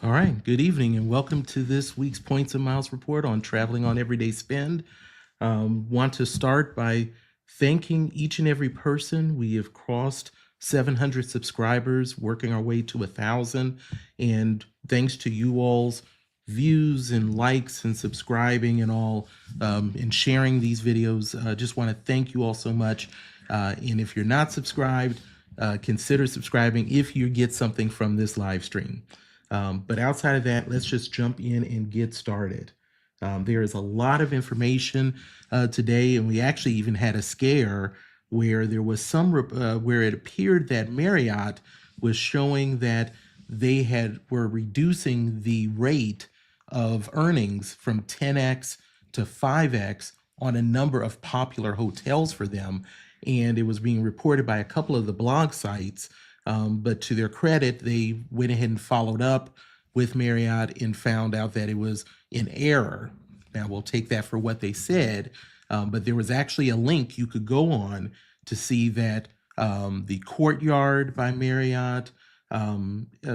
All right, good evening and welcome to this week's Points and Miles report on traveling on everyday spend. Want to start by thanking each and every person. We have crossed 700 subscribers, working our way to 1,000. And thanks to you all's views and likes and subscribing and all, and sharing these videos, just want to thank you all so much. And if you're not subscribed, consider subscribing if you get something from this live stream. But outside of that, let's just jump in and get started. There is a lot of information today, and we actually even had a scare where there was where it appeared that Marriott was showing that they were reducing the rate of earnings from 10x to 5x on a number of popular hotels for them, and it was being reported by a couple of the blog sites. But to their credit, they went ahead and followed up with Marriott and found out that it was in error. Now, we'll take that for what they said, but there was actually a link you could go on to see that the Courtyard by Marriott,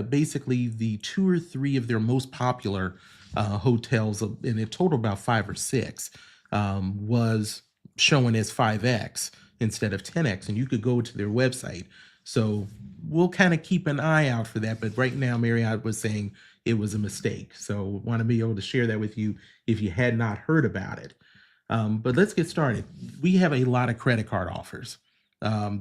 basically the 2 or 3 of their most popular hotels, in a total about 5 or 6, was showing as 5x instead of 10x, and you could go to their website. So we'll kind of keep an eye out for that. But right now, Marriott was saying it was a mistake. So want to be able to share that with you if you had not heard about it. But let's get started. We have a lot of credit card offers,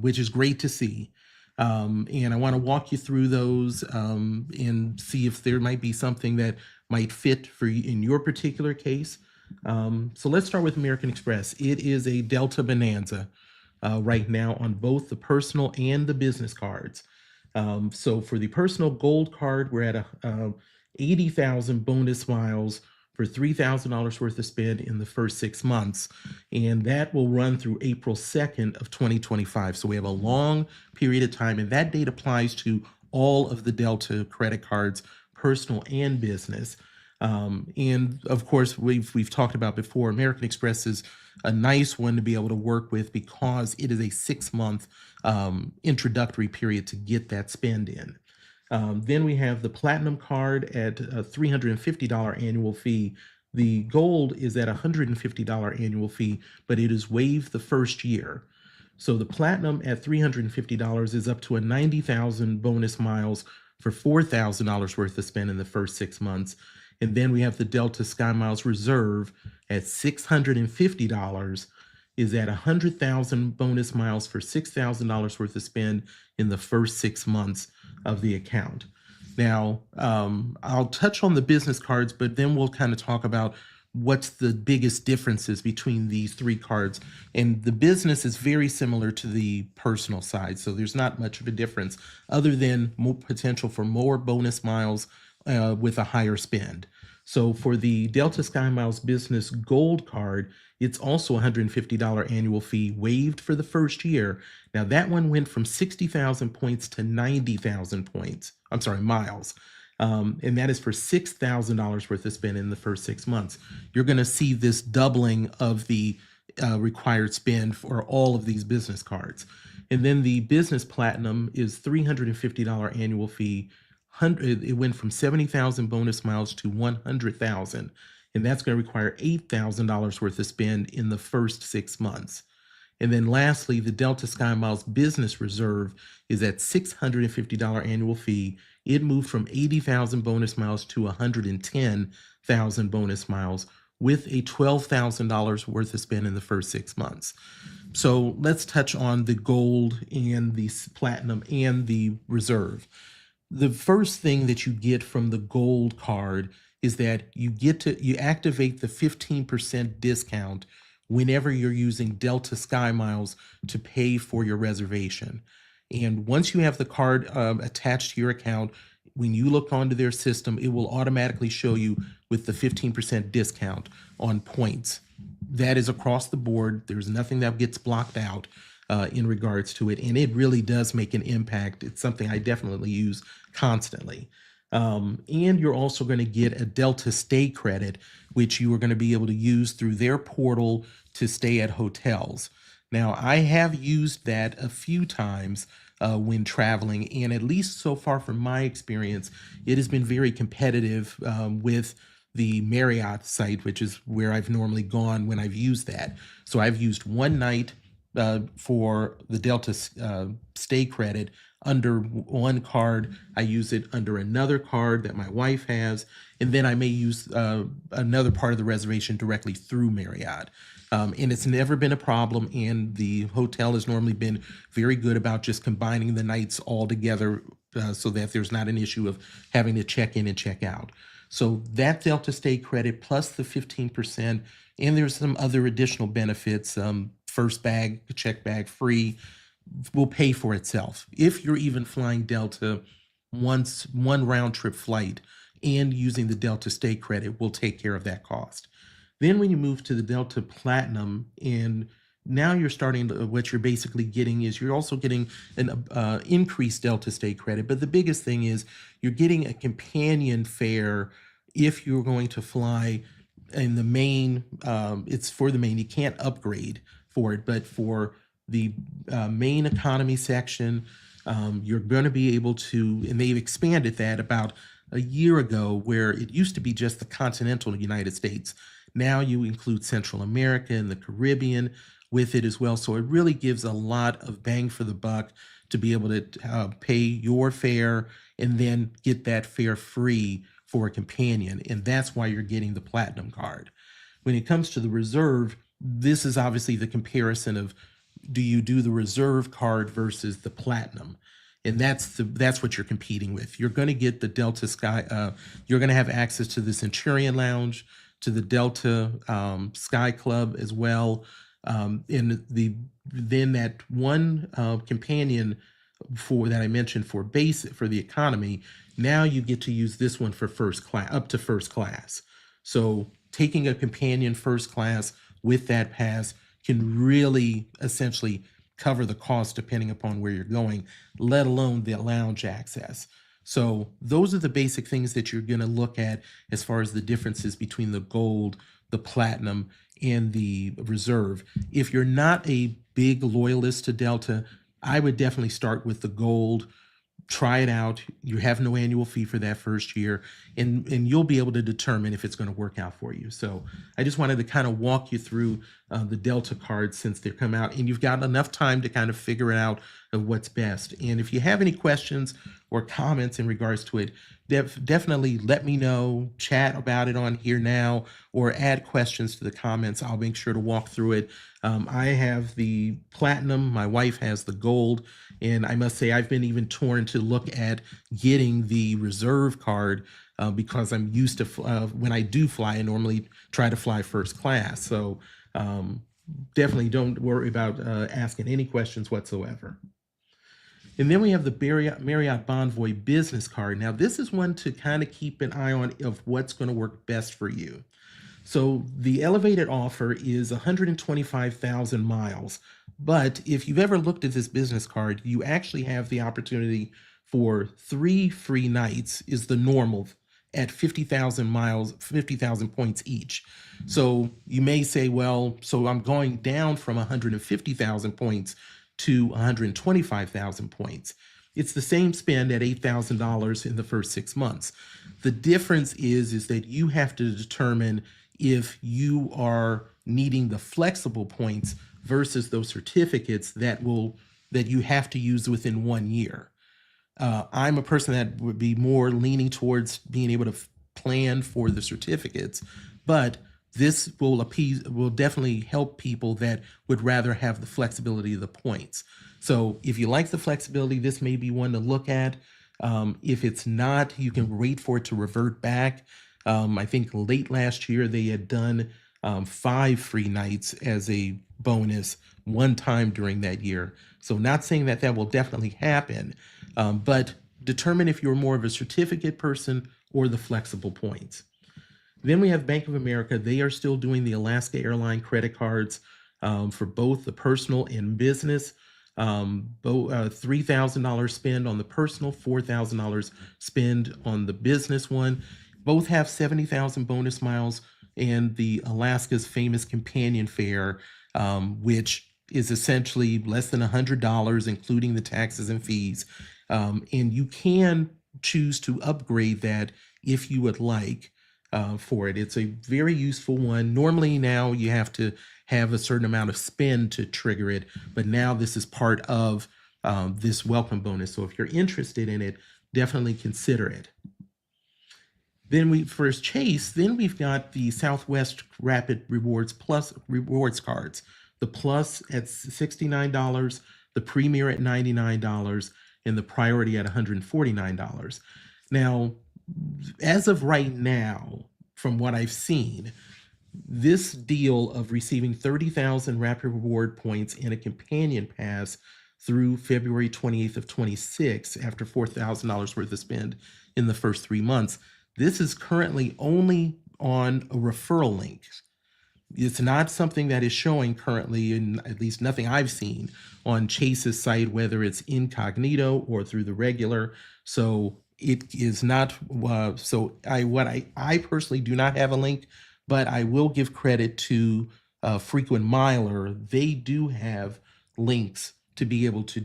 which is great to see. And I want to walk you through those and see if there might be something that might fit for you in your particular case. So let's start with American Express. It is a Delta Bonanza right now on both the personal and the business cards. So for the personal gold card, we're at 80,000 bonus miles for $3,000 worth of spend in the first 6 months. And that will run through April 2nd of 2025. So we have a long period of time, and that date applies to all of the Delta credit cards, personal and business. And of course, we've talked about before, American Express is a nice one to be able to work with because it is a 6-month introductory period to get that spend in. Then we have the Platinum card at a $350 annual fee. The Gold is at a $150 annual fee, but it is waived the first year. So the Platinum at $350 is up to a 90,000 bonus miles for $4,000 worth of spend in the first 6 months. And then we have the Delta SkyMiles Reserve at $650, is at 100,000 bonus miles for $6,000 worth of spend in the first 6 months of the account. Now, I'll touch on the business cards, but then we'll kind of talk about what's the biggest differences between these 3 cards. And the business is very similar to the personal side, so there's not much of a difference other than more potential for more bonus miles with a higher spend. So for the Delta SkyMiles Business Gold card, it's also a $150 annual fee waived for the first year. Now that one went from 60,000 points to 90,000 points. I'm sorry, miles. And that is for $6,000 worth of spend in the first 6 months. You're going to see this doubling of the required spend for all of these business cards. And then the Business Platinum is $350 annual fee. It went from 70,000 bonus miles to 100,000, and that's going to require $8,000 worth of spend in the first 6 months. And then lastly, the Delta SkyMiles Business Reserve is at $650 annual fee. It moved from 80,000 bonus miles to 110,000 bonus miles with a $12,000 worth of spend in the first 6 months. So let's touch on the Gold and the Platinum and the Reserve. The first thing that you get from the Gold card is that you activate the 15% discount whenever you're using Delta SkyMiles to pay for your reservation. And once you have the card attached to your account, when you look onto their system, it will automatically show you with the 15% discount on points. That is across the board. There's nothing that gets blocked out in regards to it, and it really does make an impact. It's something I definitely use constantly. And you're also going to get a Delta Stay credit, which you are going to be able to use through their portal to stay at hotels. Now, I have used that a few times when traveling. And at least so far from my experience, it has been very competitive with the Marriott site, which is where I've normally gone when I've used that. So I've used one night for the Delta stay credit under one card. I use it under another card that my wife has, and then I may use another part of the reservation directly through Marriott. And it's never been a problem, and the hotel has normally been very good about just combining the nights all together so that there's not an issue of having to check in and check out. So that Delta stay credit plus the 15%, and there's some other additional benefits, first bag, check bag free, will pay for itself. If you're even flying Delta once, one round trip flight, and using the Delta stay credit will take care of that cost. Then when you move to the Delta Platinum, and now you're starting to, what you're basically getting is you're also getting an increased Delta stay credit. But the biggest thing is you're getting a companion fare if you're going to fly in the main. It's for the main. You can't upgrade for it, but for the main economy section, you're going to be able to, and they've expanded that about a year ago, where it used to be just the continental United States. Now you include Central America and the Caribbean with it as well. So it really gives a lot of bang for the buck to be able to pay your fare and then get that fare free for a companion. And that's why you're getting the Platinum card. When it comes to the Reserve, this is obviously the comparison of, do you do the Reserve card versus the Platinum? And that's what you're competing with. You're going to get the Delta Sky. You're going to have access to the Centurion Lounge, to the Delta SkyClub as well. And then that one companion for that I mentioned for the economy. Now you get to use this one for first class, up to first class. So taking a companion first class with that pass can really essentially cover the cost depending upon where you're going, let alone the lounge access. So those are the basic things that you're going to look at as far as the differences between the Gold, the Platinum, and the Reserve. If you're not a big loyalist to Delta, I would definitely start with the Gold. Try it out. You have no annual fee for that first year, and you'll be able to determine if it's going to work out for you. So I just wanted to kind of walk you through the Delta cards since they've come out, and you've got enough time to kind of figure it out of what's best. And if you have any questions or comments in regards to it, definitely let me know, chat about it on here now, or add questions to the comments. I'll make sure to walk through it. I have the Platinum, my wife has the Gold, and I must say I've been even torn to look at getting the Reserve card because I'm used to, when I do fly, I normally try to fly first class. So definitely don't worry about asking any questions whatsoever. And then we have the Marriott Bonvoy business card. Now, this is one to kind of keep an eye on of what's going to work best for you. So the elevated offer is 125,000 miles. But if you've ever looked at this business card, you actually have the opportunity for 3 free nights is the normal at 50,000 miles, 50,000 points each. So you may say, well, so I'm going down from 150,000 points to 125,000 points. It's the same spend at $8,000 in the first 6 months. The difference is that you have to determine if you are needing the flexible points versus those certificates that you have to use within 1 year. I'm a person that would be more leaning towards being able to plan for the certificates, but this will definitely help people that would rather have the flexibility of the points. So if you like the flexibility, this may be one to look at. If it's not, you can wait for it to revert back. I think late last year they had done 5 free nights as a bonus one time during that year. So not saying that will definitely happen, but determine if you're more of a certificate person or the flexible points. Then we have Bank of America. They are still doing the Alaska Airline credit cards for both the personal and business. $3,000 spend on the personal, $4,000 spend on the business one. Both have 70,000 bonus miles, and the Alaska's famous companion fare, which is essentially less than $100, including the taxes and fees. And you can choose to upgrade that if you would like for it. It's a very useful one. Normally now you have to have a certain amount of spend to trigger it, but now this is part of this welcome bonus. So if you're interested in it, definitely consider it. Then for Chase, then we've got the Southwest Rapid Rewards Plus rewards cards. The Plus at $69, the Premier at $99, and the Priority at $149. Now, as of right now, from what I've seen, this deal of receiving 30,000 Rapid Reward points and a companion pass through February 28th of 26, after $4,000 worth of spend in the first 3 months, this is currently only on a referral link. It's not something that is showing currently, in at least nothing I've seen on Chase's site, whether it's incognito or through the regular. So it is not. I personally do not have a link, but I will give credit to Frequent Miler. They do have links to be able to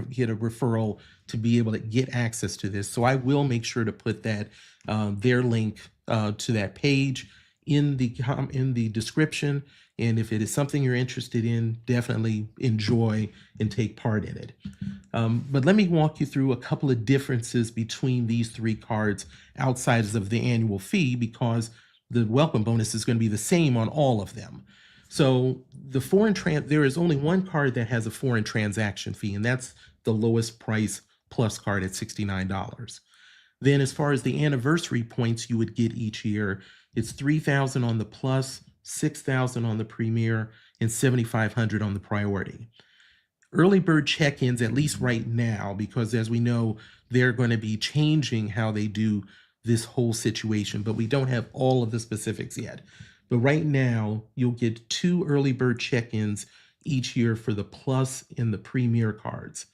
get a referral to be able to get access to this. So I will make sure to put that their link to that page in the description. And if it is something you're interested in, definitely enjoy and take part in it. But let me walk you through a couple of differences between these three cards outside of the annual fee, because the welcome bonus is going to be the same on all of them. So there is only one card that has a foreign transaction fee, and that's the lowest price plus card at $69. Then as far as the anniversary points you would get each year, it's 3,000 on the Plus, 6,000 on the Premier, and 7,500 on the Priority. Early bird check-ins, at least right now, because as we know, they're going to be changing how they do this whole situation, but we don't have all of the specifics yet. But right now, you'll get 2 early bird check-ins each year for the Plus and the Premier cards.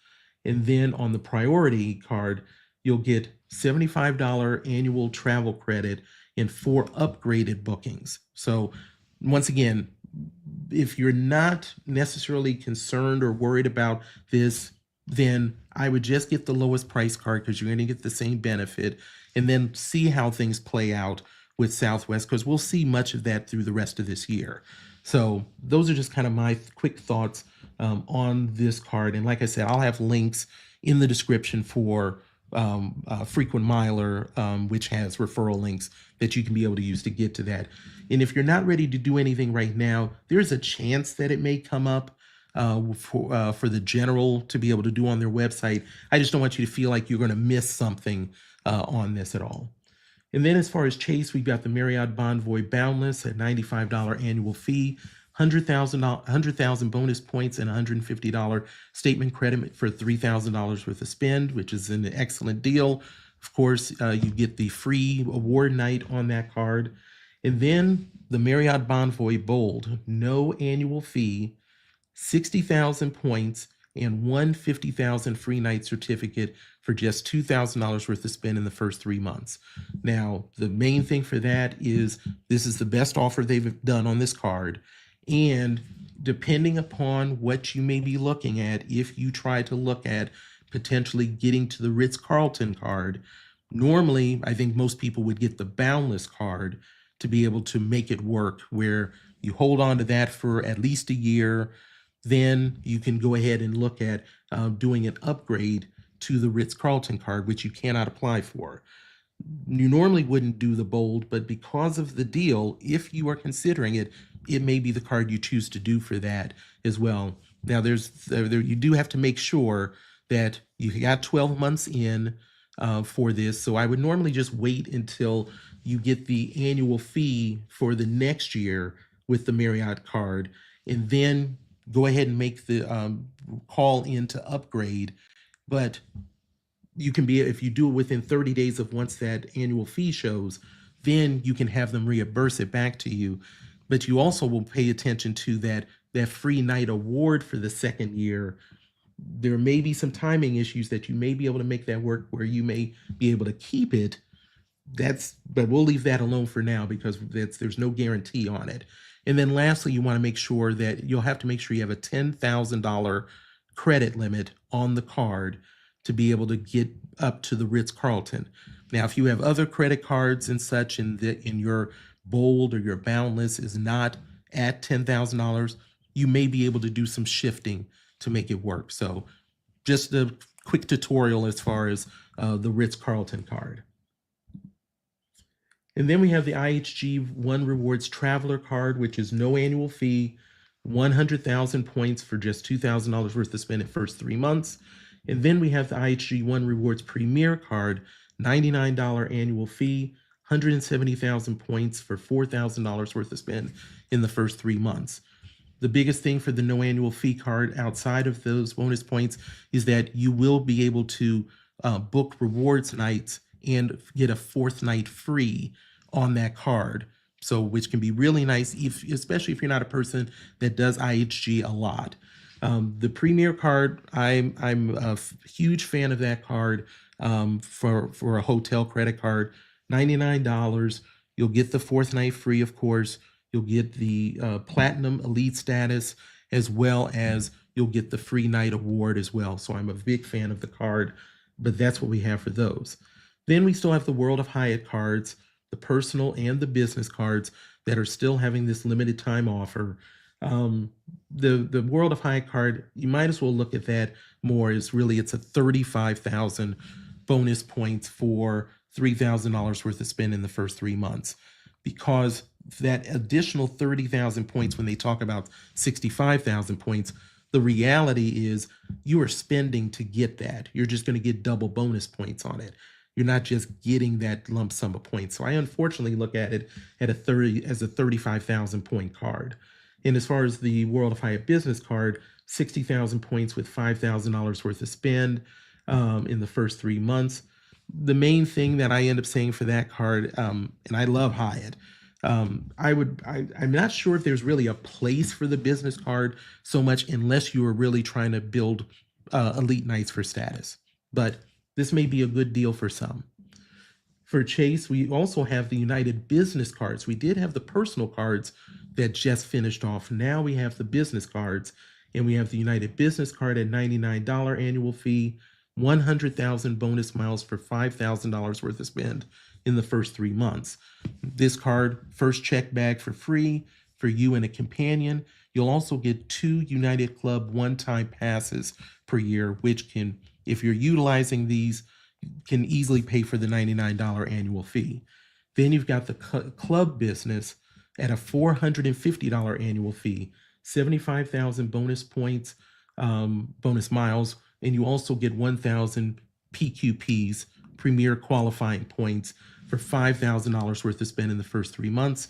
And then on the Priority card, you'll get $75 annual travel credit and 4 upgraded bookings. So once again, if you're not necessarily concerned or worried about this, then I would just get the lowest price card, because you're going to get the same benefit, and then see how things play out with Southwest, because we'll see much of that through the rest of this year. So those are just kind of my quick thoughts on this card. And like I said, I'll have links in the description for Frequent Miler, which has referral links that you can be able to use to get to that. And if you're not ready to do anything right now, there's a chance that it may come up for the general to be able to do on their website. I just don't want you to feel like you're going to miss something on this at all. And then as far as Chase, we've got the Marriott Bonvoy Boundless at $95 annual fee, 100,000 bonus points, and $150 statement credit for $3,000 worth of spend, which is an excellent deal. Of course, you get the free award night on that card. And then the Marriott Bonvoy Bold, no annual fee, 60,000 points, and one 50,000 free night certificate for just $2,000 worth of spend in the first 3 months. Now, the main thing for that is this is the best offer they've done on this card. And depending upon what you may be looking at, if you try to look at potentially getting to the Ritz-Carlton card, normally I think most people would get the Boundless card to be able to make it work, where you hold on to that for at least a year. Then you can go ahead and look at doing an upgrade to the Ritz-Carlton card, which you cannot apply for. You normally wouldn't do the Bold, but because of the deal, if you are considering it, it may be the card you choose to do for that as well. Now, you do have to make sure that you got 12 months in for this. So I would normally just wait until you get the annual fee for the next year with the Marriott card, and then go ahead and make the call in to upgrade. But you can be, if you do it within 30 days of once that annual fee shows, then you can have them reimburse it back to you. But you also will pay attention to that free night award for the second year. There may be some timing issues that you may be able to make that work, where you may be able to keep it. But we'll leave that alone for now, because there's no guarantee on it. And then lastly, you want to make sure that you'll have to make sure you have a $10,000 credit limit on the card to be able to get up to the Ritz-Carlton. Now, if you have other credit cards and such, and in your Bold or your Boundless is not at $10,000, you may be able to do some shifting to make it work. So just a quick tutorial as far as the Ritz-Carlton card. And then we have the IHG One Rewards Traveler Card, which is no annual fee, 100,000 points for just $2,000 worth of spend in first 3 months. And then we have the IHG One Rewards Premier Card, $99 annual fee, 170,000 points for $4,000 worth of spend in the first 3 months. The biggest thing for the no annual fee card outside of those bonus points is that you will be able to book rewards nights and get a 4th night free on that card. So, which can be really nice, especially if you're not a person that does IHG a lot. The Premier card, I'm a huge fan of that card for a hotel credit card. $99. You'll get the 4th night free, of course. You'll get the Platinum Elite status, as well as you'll get the free night award as well. So I'm a big fan of the card, but that's what we have for those. Then we still have the World of Hyatt cards, the personal and the business cards that are still having this limited time offer. The World of Hyatt card, you might as well look at that more as really it's a 35,000 bonus points for $3,000 worth of spend in the first 3 months, because that additional 30,000 points, when they talk about 65,000 points, the reality is you are spending to get that. You're just going to get double bonus points on it. You're not just getting that lump sum of points. So I unfortunately look at it as a 35,000 point card. And as far as the World of Hyatt business card, 60,000 points with $5,000 worth of spend in the first 3 months. The main thing that I end up saying for that card, and I love Hyatt, I'm not sure if there's really a place for the business card so much, unless you are really trying to build elite nights for status. But this may be a good deal for some. For Chase, we also have the United business cards. We did have the personal cards that just finished off. Now we have the business cards, and we have the United business card at $99 annual fee, 100,000 bonus miles for $5,000 worth of spend in the first 3 months. This card, first check bag for free for you and a companion. You'll also get 2 United Club one-time passes per year, which can, if you're utilizing these, can easily pay for the $99 annual fee. Then you've got the club business at a $450 annual fee, 75,000 bonus points, bonus miles, and you also get 1,000 PQPs, Premier Qualifying Points, for $5,000 worth of spend in the first 3 months.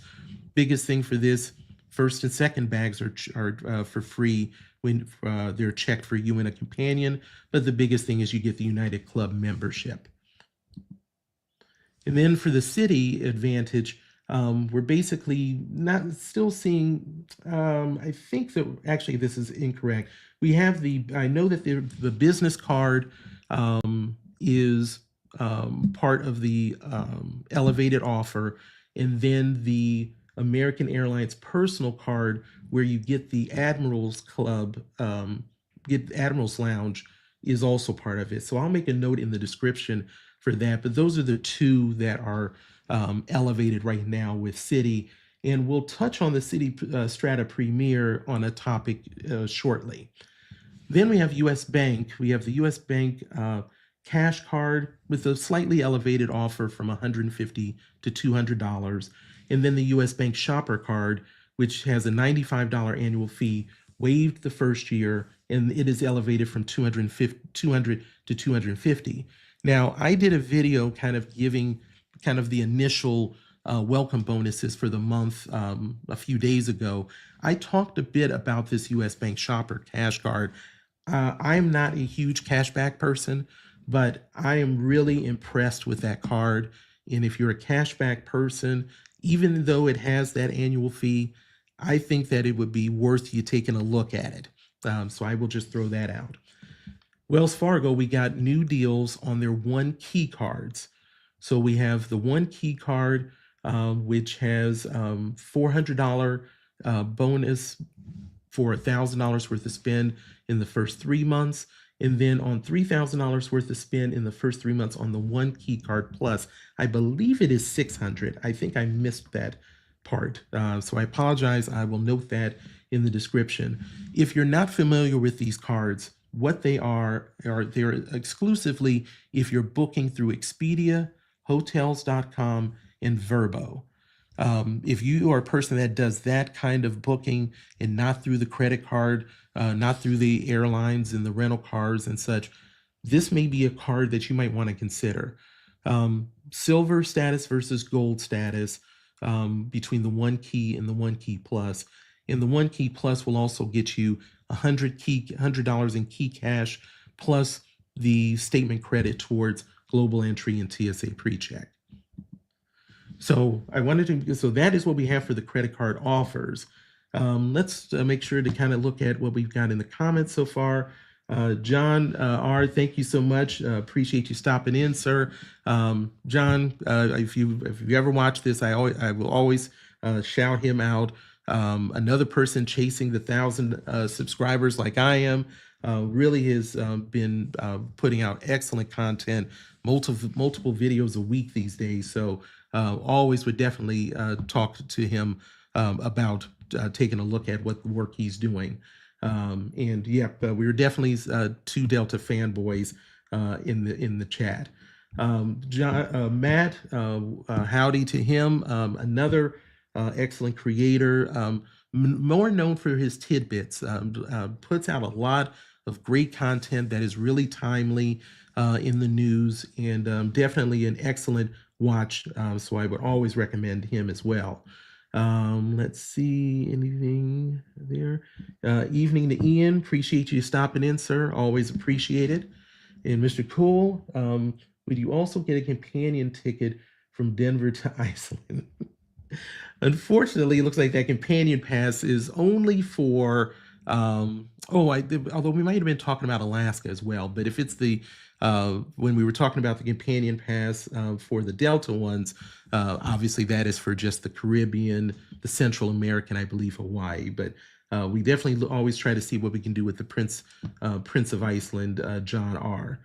Biggest thing for this, first and second bags are for free when they're checked for you and a companion, but the biggest thing is you get the United Club membership. And then for the Citi Advantage, we're basically not still seeing, I think that actually this is incorrect. We have I know that the business card is part of the elevated offer, and then the American Airlines personal card, where you get the Admirals Club, get Admirals Lounge, is also part of it. So I'll make a note in the description for that, but those are the 2 that are elevated right now with Citi, and we'll touch on the Citi Strata Premier on a topic shortly. Then we have US Bank. We have the US Bank cash card with a slightly elevated offer from $150 to $200. And then the US Bank Shopper card, which has a $95 annual fee, waived the first year, and it is elevated from $200 to $250. Now, I did a video kind of giving kind of the initial welcome bonuses for the month a few days ago. I talked a bit about this US Bank Shopper cash card. I'm not a huge cashback person, but I am really impressed with that card. And if you're a cashback person, even though it has that annual fee, I think that it would be worth you taking a look at it. So I will just throw that out. Wells Fargo, we got new deals on their One Key cards. So we have the One Key card, which has $400 bonus for $1,000 worth of spend in the first 3 months, and then on $3,000 worth of spend in the first 3 months on the One Key Card Plus. I believe it is $600. I think I missed that part, so I apologize. I will note that in the description. If you're not familiar with these cards, what they are they're exclusively if you're booking through Expedia, Hotels.com, and Vrbo. If you are a person that does that kind of booking and not through the credit card, not through the airlines and the rental cars and such, this may be a card that you might want to consider. Silver status versus gold status between the One Key and the One Key Plus. And the One Key Plus will also get you $100 in key cash plus the statement credit towards global entry and TSA PreCheck. So so that is what we have for the credit card offers. Let's make sure to kind of look at what we've got in the comments so far. John R., thank you so much. Appreciate you stopping in, sir. John, if you ever watch this, I will always shout him out. Another person chasing the 1,000 subscribers like I am, really has been putting out excellent content, multiple videos a week these days. So always would definitely talk to him about taking a look at what work he's doing. And yeah, we were definitely two Delta fanboys in the chat. Matt, howdy to him. Another excellent creator, more known for his tidbits, puts out a lot of great content that is really timely in the news, and definitely an excellent watch. So I would always recommend him as well. Let's see, anything there? Evening to Ian, appreciate you stopping in, sir. Always appreciate it. And Mr. Cool, would you also get a companion ticket from Denver to Iceland? Unfortunately, it looks like that companion pass is only for, although we might have been talking about Alaska as well, but if it's the, when we were talking about the companion pass for the Delta ones, obviously that is for just the Caribbean, the Central American, I believe Hawaii, but we definitely always try to see what we can do with the Prince of Iceland, John R.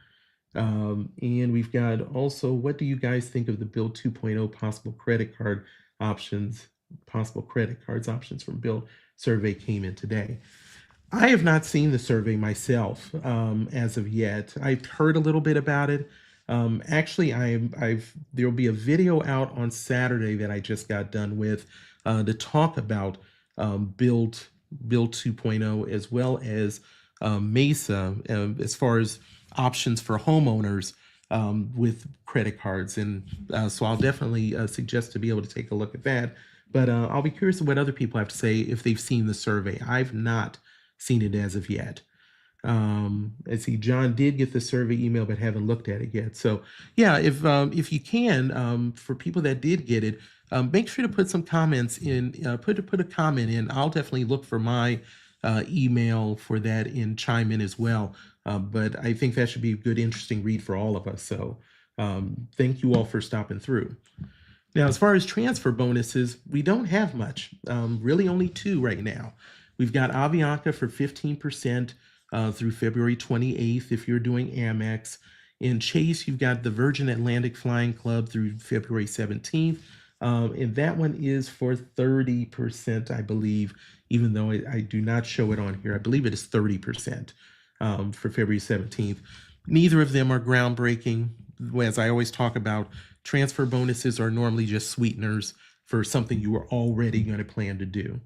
And we've got also, what do you guys think of the Bill 2.0 possible credit card options, possible credit cards options from Bill survey came in today? I have not seen the survey myself as of yet. I've heard a little bit about it. Actually, there'll be a video out on Saturday that I just got done with to talk about Bill 2.0 as well as Mesa as far as options for homeowners with credit cards. And so I'll definitely suggest to be able to take a look at that. But I'll be curious what other people have to say if they've seen the survey. I've not seen it as of yet. I see John did get the survey email, but haven't looked at it yet. So yeah, if you can, for people that did get it, make sure to put some comments in, put a comment in. I'll definitely look for my email for that and chime in as well. But I think that should be a good, interesting read for all of us. So thank you all for stopping through. Now, as far as transfer bonuses, we don't have much, really only two right now. We've got Avianca for 15% through February 28th if you're doing Amex. In Chase, you've got the Virgin Atlantic Flying Club through February 17th. And that one is for 30%, I believe, even though I do not show it on here. I believe it is 30% for February 17th. Neither of them are groundbreaking. As I always talk about, transfer bonuses are normally just sweeteners for something you are already going to plan to do.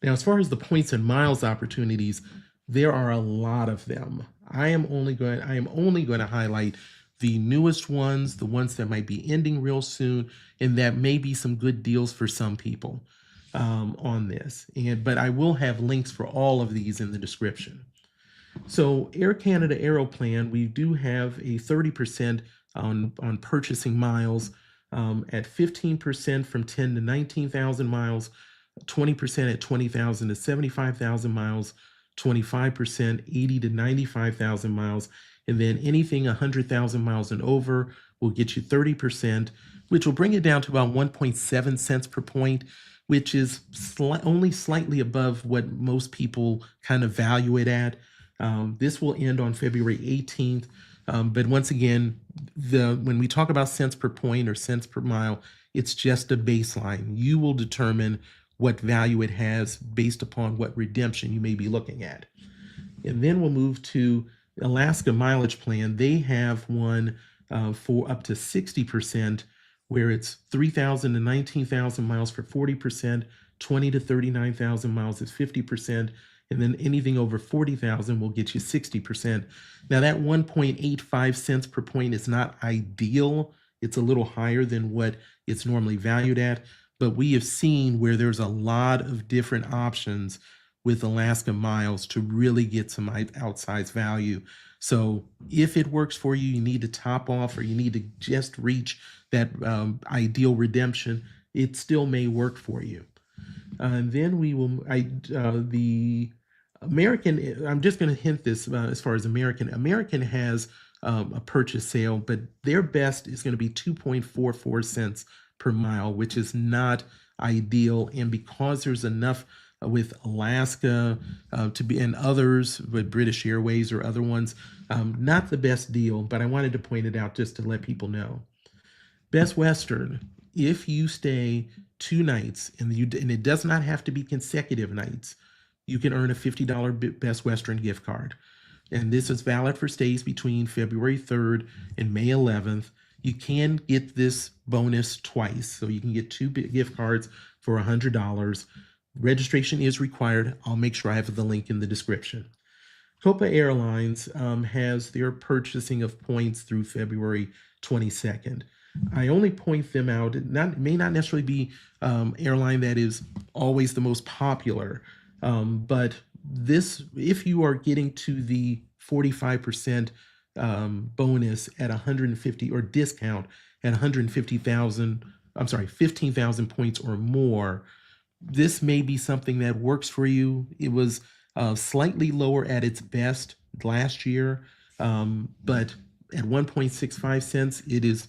Now, as far as the points and miles opportunities, there are a lot of them. I am only going to highlight the newest ones, the ones that might be ending real soon, and that may be some good deals for some people on this. But I will have links for all of these in the description. So Air Canada Aeroplan, we do have a 30% on purchasing miles at 15% from 10 to 19,000 miles, 20% at 20,000 to 75,000 miles, 25% 80 to 95,000 miles, and then anything 100,000 miles and over will get you 30%, which will bring it down to about 1.7 cents per point, which is only slightly above what most people kind of value it at. This will end on February 18th. But once again, when we talk about cents per point or cents per mile, it's just a baseline. You will determine what value it has based upon what redemption you may be looking at. And then we'll move to Alaska Mileage Plan. They have one for up to 60%, where it's 3,000 to 19,000 miles for 40%, 20 to 39,000 miles is 50%, and then anything over 40,000 will get you 60%. Now that 1.85 cents per point is not ideal. It's a little higher than what it's normally valued at, but we have seen where there's a lot of different options with Alaska Miles to really get some outsized value. So if it works for you, you need to top off or you need to just reach that ideal redemption, it still may work for you. And then we will, the American, I'm just going to hint this as far as American has a purchase sale, but their best is going to be 2.44 cents per mile, which is not ideal. And because there's enough with Alaska to be, and others with British Airways or other ones, not the best deal, but I wanted to point it out just to let people know. Best Western, if you stay 2 nights and it does not have to be consecutive nights, you can earn a $50 Best Western gift card. And this is valid for stays between February 3rd and May 11th. You can get this bonus twice. So you can get 2 gift cards for $100. Registration is required. I'll make sure I have the link in the description. Copa Airlines has their purchasing of points through February 22nd. I only point them out. It may not necessarily be airline that is always the most popular, but this, if you are getting to the 45% bonus at 150 or discount at 150,000, I'm sorry, 15,000 points or more, this may be something that works for you. It was slightly lower at its best last year, but at 1.65 cents, it is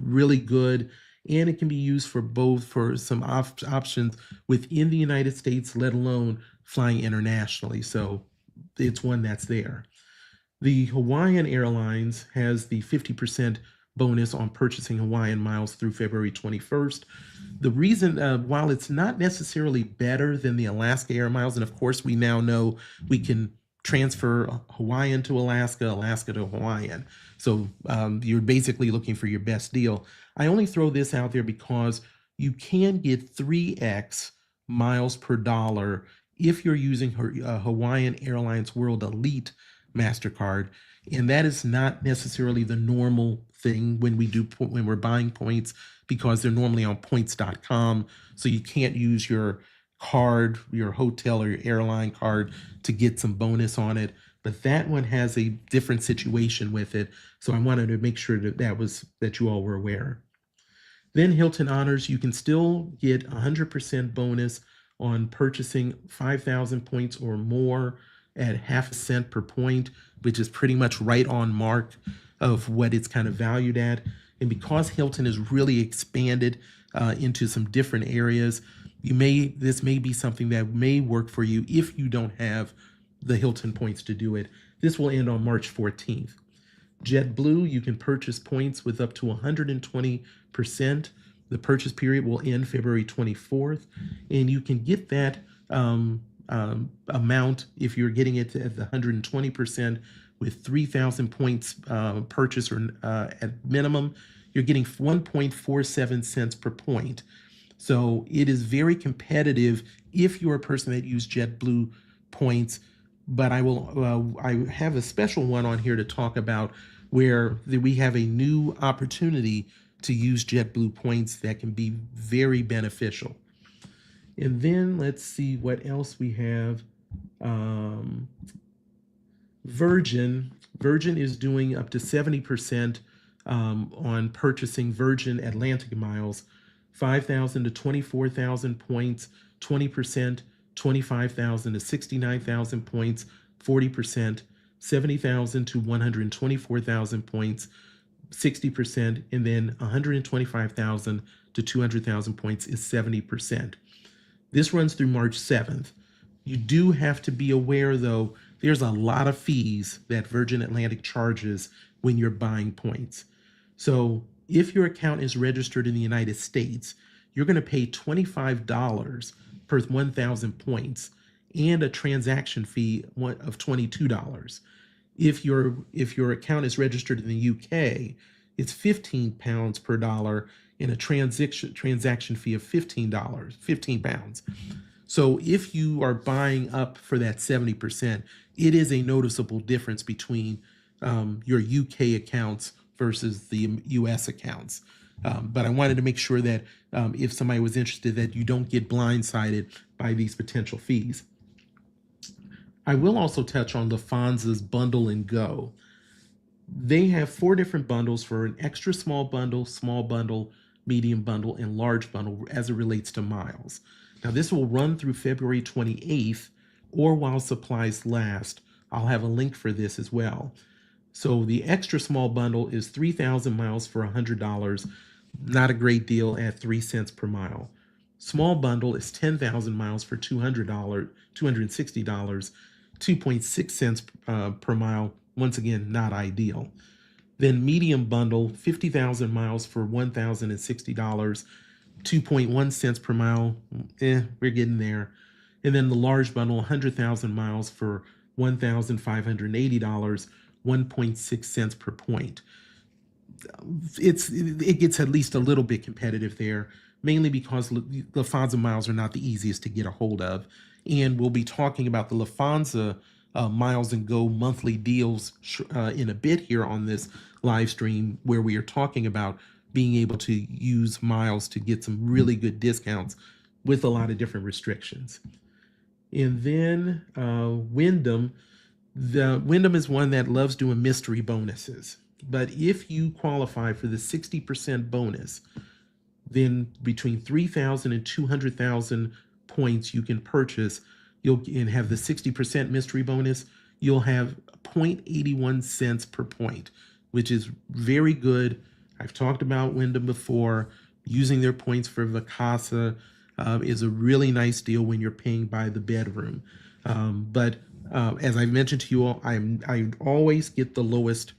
really good. And it can be used for both, for some options within the United States, let alone flying internationally. So it's one that's there. The Hawaiian Airlines has the 50% bonus on purchasing Hawaiian miles through February 21st. The reason, while it's not necessarily better than the Alaska Air miles, and of course we now know we can transfer Hawaiian to Alaska, Alaska to Hawaiian. So you're basically looking for your best deal. I only throw this out there because you can get 3x miles per dollar if you're using Hawaiian Airlines World Elite MasterCard. And that is not necessarily the normal thing when we're buying points, because they're normally on points.com. So you can't use your card, your hotel or your airline card to get some bonus on it. But that one has a different situation with it. So I wanted to make sure that you all were aware. Then Hilton Honors, you can still get 100% bonus on purchasing 5,000 points or more at half a cent per point, which is pretty much right on mark of what it's kind of valued at. And because Hilton has really expanded into some different areas, this may be something that may work for you if you don't have the Hilton points to do it. This will end on March 14th. JetBlue, you can purchase points with up to 120%. The purchase period will end February 24th, and you can get that amount if you're getting it at the 120% with 3,000 points purchase or at minimum. You're getting 1.47 cents per point. So it is very competitive if you're a person that uses JetBlue points. But I have a special one on here to talk about where we have a new opportunity to use JetBlue points that can be very beneficial. And then let's see what else we have. Virgin is doing up to 70% on purchasing Virgin Atlantic miles, 5,000 to 24,000 points, 20%, 25,000 to 69,000 points, 40%, 70,000 to 124,000 points, 60%, and then 125,000 to 200,000 points is 70%. This runs through March 7th. You do have to be aware, though, there's a lot of fees that Virgin Atlantic charges when you're buying points. So if your account is registered in the United States, you're going to pay $25 per 1,000 points and a transaction fee of $22. If your account is registered in the UK, it's £15 per dollar and a transaction fee of £15. So if you are buying up for that 70%, it is a noticeable difference between your UK accounts versus the US accounts. But I wanted to make sure that if somebody was interested, that you don't get blindsided by these potential fees. I will also touch on Lufthansa's Bundle and Go. They have 4 different bundles for an extra small bundle, medium bundle, and large bundle as it relates to miles. Now, this will run through February 28th or while supplies last. I'll have a link for this as well. So the extra small bundle is 3,000 miles for $100. Not a great deal at 3 cents per mile. Small bundle is 10,000 miles for $260, 2.6 cents per mile. Once again, not ideal. Then medium bundle, 50,000 miles for $1,060, 2.1 cents per mile. We're getting there. And then the large bundle, 100,000 miles for $1,580, 1.6 cents per point. It gets at least a little bit competitive there, mainly because Lufthansa miles are not the easiest to get a hold of. And we'll be talking about the Lufthansa Miles and Go monthly deals in a bit here on this live stream, where we are talking about being able to use miles to get some really good discounts with a lot of different restrictions. And then Wyndham. Wyndham is one that loves doing mystery bonuses. But if you qualify for the 60% bonus, then between 3,000 and 200,000 points you can purchase, and have the 60% mystery bonus, you'll have 0.81 cents per point, which is very good. I've talked about Wyndham before. Using their points for Vacasa is a really nice deal when you're paying by the bedroom. But as I've mentioned to you all, I always get the lowest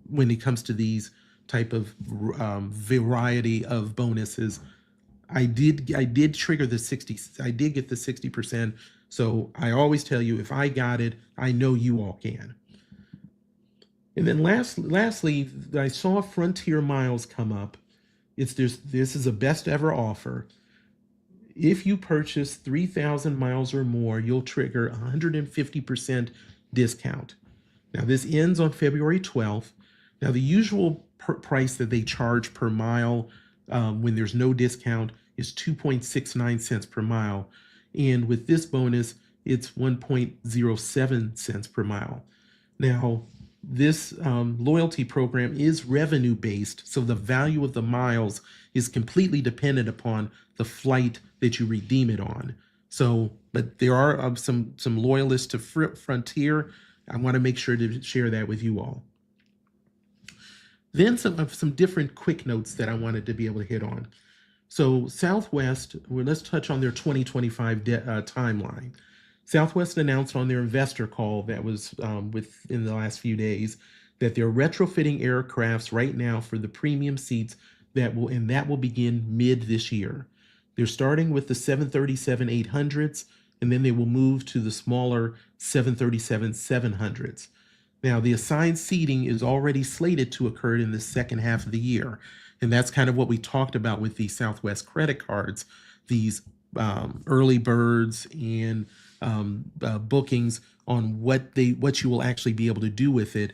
when it comes to these type of variety of bonuses. I did trigger the 60. I did get the 60%. So I always tell you, if I got it, I know you all can. And then lastly, I saw Frontier Miles come up. This is a best ever offer. If you purchase 3,000 miles or more, you'll trigger 150% discount. Now, this ends on February 12th. Now, the usual price that they charge per mile when there's no discount is 2.69 cents per mile. And with this bonus, it's 1.07 cents per mile. Now, this loyalty program is revenue based, so the value of the miles is completely dependent upon the flight that you redeem it on. So, but there are some loyalists to Frontier. I want to make sure to share that with you all. Then some different quick notes that I wanted to be able to hit on. So Southwest, let's touch on their 2025 timeline. Southwest announced on their investor call that was within the last few days that they're retrofitting aircrafts right now for the premium seats that will begin mid this year. They're starting with the 737-800s, and then they will move to the smaller 737-700s. Now, the assigned seating is already slated to occur in the second half of the year. And that's kind of what we talked about with the Southwest credit cards, these early birds and bookings on what you will actually be able to do with it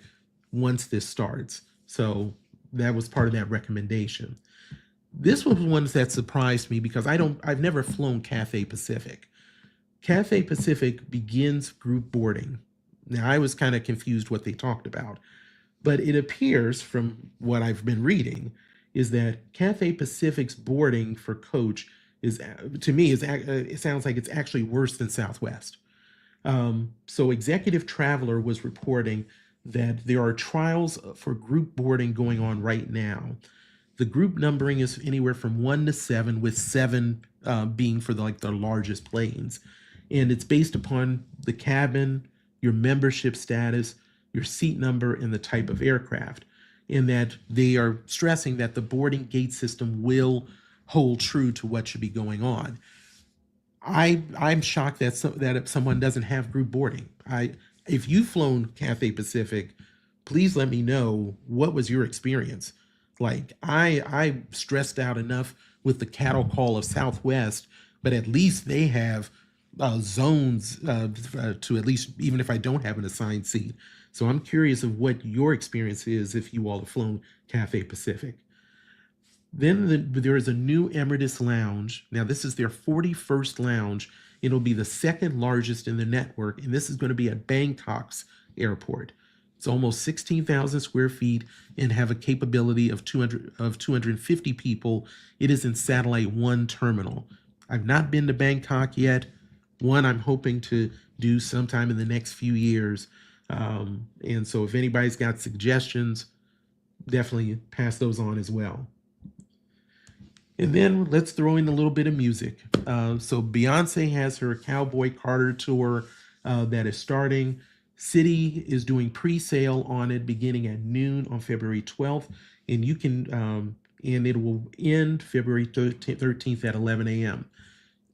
once this starts. So that was part of that recommendation. This was one that surprised me because I've never flown Cathay Pacific. Cathay Pacific begins group boarding. Now, I was kind of confused what they talked about, but it appears from what I've been reading is that Cathay Pacific's boarding for coach it sounds like it's actually worse than Southwest. So Executive Traveler was reporting that there are trials for group boarding going on right now. The group numbering is anywhere from 1 to 7, with 7 being for the largest planes. And it's based upon the cabin, your membership status, your seat number, and the type of aircraft. In that they are stressing that the boarding gate system will hold true to what should be going on. I'm shocked that if someone doesn't have group boarding. If you've flown Cathay Pacific, please let me know what was your experience. Like I stressed out enough with the cattle call of Southwest, but at least they have zones to at least, even if I don't have an assigned seat. So I'm curious of what your experience is if you all have flown Cathay Pacific. Then there is a new Emirates lounge. Now, this is their 41st lounge. It'll be the second largest in the network, and this is going to be at Bangkok's airport. It's almost 16,000 square feet and have a capability of 250 people. It is in Satellite 1 terminal. I've not been to Bangkok yet. One I'm hoping to do sometime in the next few years. And so if anybody's got suggestions, definitely pass those on as well. And then let's throw in a little bit of music. So Beyonce has her Cowboy Carter tour that is starting. Citi is doing pre-sale on it beginning at noon on February 12th. And you can, and it will end February 13th at 11 a.m.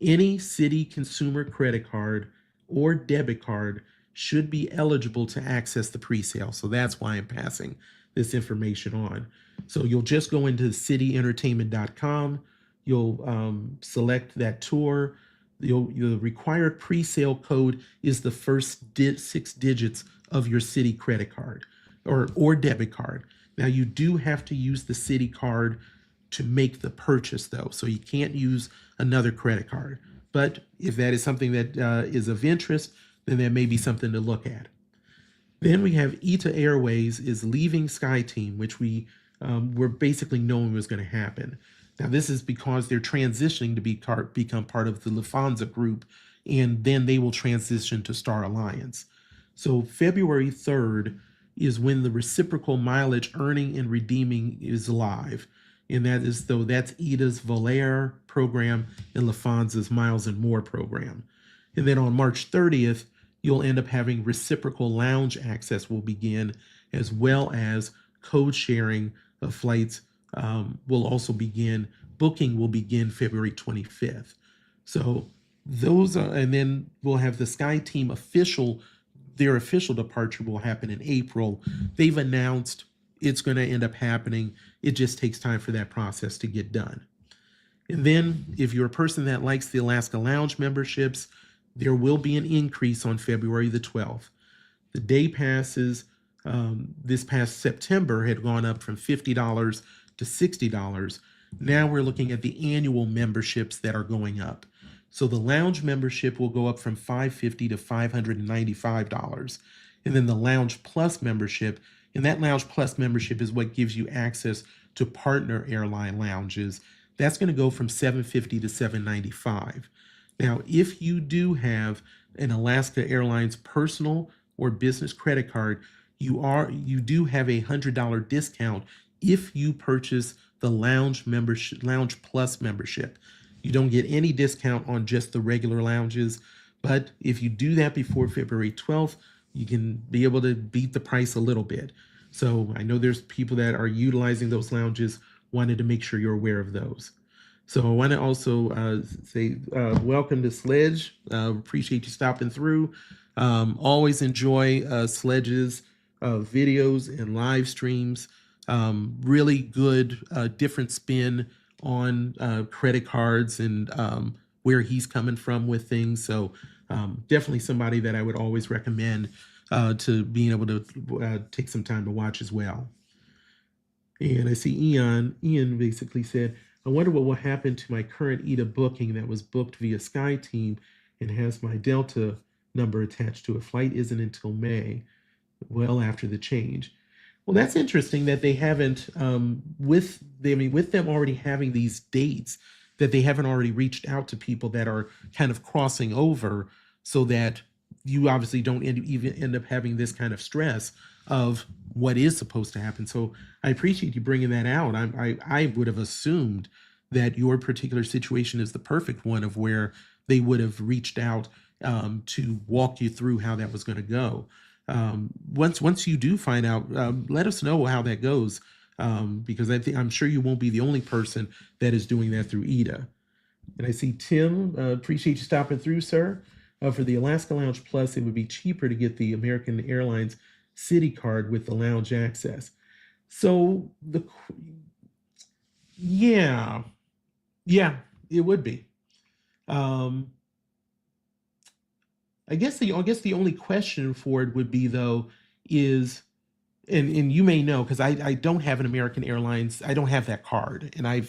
Any Citi consumer credit card or debit card should be eligible to access the pre-sale. So that's why I'm passing this information on. So you'll just go into citientertainment.com. You'll select that tour. The required pre-sale code is the first 6 digits of your Citi credit card or debit card. Now you do have to use the Citi card to make the purchase though. So you can't use another credit card. But if that is something that is of interest, then that may be something to look at. Then we have ITA Airways is leaving SkyTeam, which we were basically knowing was going to happen. Now, this is because they're transitioning to become part of the Lufthansa group, and then they will transition to Star Alliance. So February 3rd is when the reciprocal mileage earning and redeeming is live. And that's ITA's Volair program and Lufthansa's Miles and More program. And then on March 30th, you'll end up having reciprocal lounge access will begin, as well as code sharing of flights will also begin. Booking will begin February 25th. So those are, and then we'll have the SkyTeam their official departure will happen in April. They've announced it's going to end up happening. It just takes time for that process to get done. And then if you're a person that likes the Alaska Lounge memberships, there will be an increase on February the 12th. The day passes this past September had gone up from $50 to $60. Now we're looking at the annual memberships that are going up. So the lounge membership will go up from $550 to $595. And then the Lounge Plus membership, and that Lounge Plus membership is what gives you access to partner airline lounges. That's going to go from $750 to $795. Now, if you do have an Alaska Airlines personal or business credit card, you do have a $100 discount if you purchase the Lounge Plus membership. You don't get any discount on just the regular lounges, but if you do that before February 12th, you can be able to beat the price a little bit. So I know there's people that are utilizing those lounges. Wanted to make sure you're aware of those. So I want to also say welcome to Sledge. Appreciate you stopping through. Always enjoy Sledge's videos and live streams. Really good different spin on credit cards and where he's coming from with things. So definitely somebody that I would always recommend to being able to take some time to watch as well. And I see Ian basically said, I wonder what will happen to my current ITA booking that was booked via SkyTeam and has my Delta number attached to it. Flight isn't until May, well after the change. Well, that's interesting that they haven't, with them already having these dates, that they haven't already reached out to people that are kind of crossing over so that you obviously don't even end up having this kind of stress of what is supposed to happen. So I appreciate you bringing that out. I would have assumed that your particular situation is the perfect one of where they would have reached out to walk you through how that was going to go. Once you do find out, let us know how that goes, because I'm sure you won't be the only person that is doing that through EDA. And I see Tim, appreciate you stopping through, sir. For the Alaska Lounge Plus, it would be cheaper to get the American Airlines Citi card with the lounge access. So yeah, it would be. I guess the only question for it would be though is, and you may know because I don't have an American Airlines, I don't have that card, and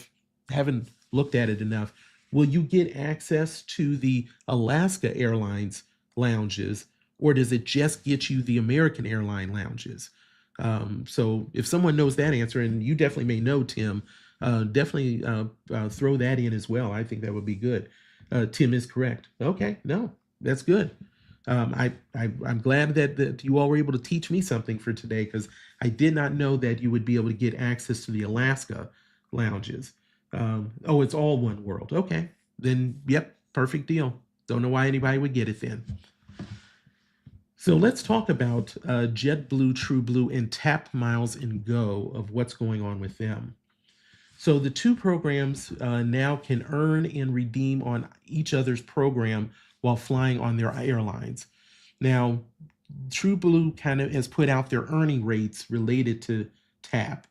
haven't looked at it enough. Will you get access to the Alaska Airlines lounges, or does it just get you the American Airline lounges? So if someone knows that answer, and you definitely may know, Tim, definitely throw that in as well. I think that would be good. Tim is correct. Okay, no, that's good. I'm glad that you all were able to teach me something for today, because I did not know that you would be able to get access to the Alaska lounges. Oh, it's all one world. Okay, then yep, perfect deal. Don't know why anybody would get it then. So let's talk about JetBlue, TrueBlue, and Tap Miles and Go of what's going on with them. So the two programs now can earn and redeem on each other's program while flying on their airlines. Now, TrueBlue kind of has put out their earning rates related to TAP.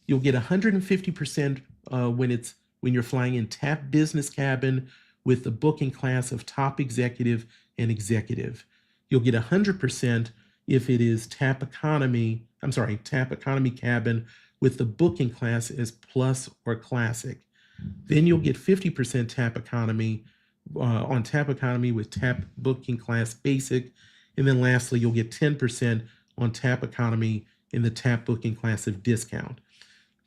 You'll get 150% when you're flying in TAP Business Cabin with the booking class of Top Executive and Executive. You'll get 100% if it is TAP Economy Cabin with the booking class as Plus or Classic. Then you'll get 50% TAP Economy on TAP Economy with TAP Booking Class Basic. And then lastly, you'll get 10% on TAP Economy in the TAP Booking Class of Discount.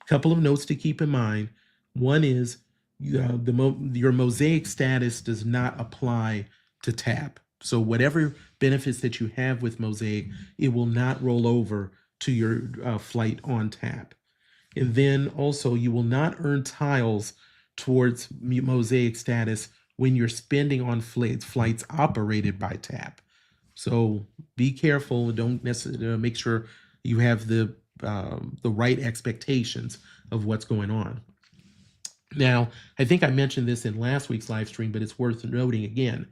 A couple of notes to keep in mind. One is your Mosaic status does not apply to TAP. So whatever benefits that you have with Mosaic, it will not roll over to your flight on TAP. And then also you will not earn tiles towards Mosaic status when you're spending on flights operated by TAP. So be careful. Don't necessarily make sure you have the right expectations of what's going on. Now, I think I mentioned this in last week's live stream, but it's worth noting again.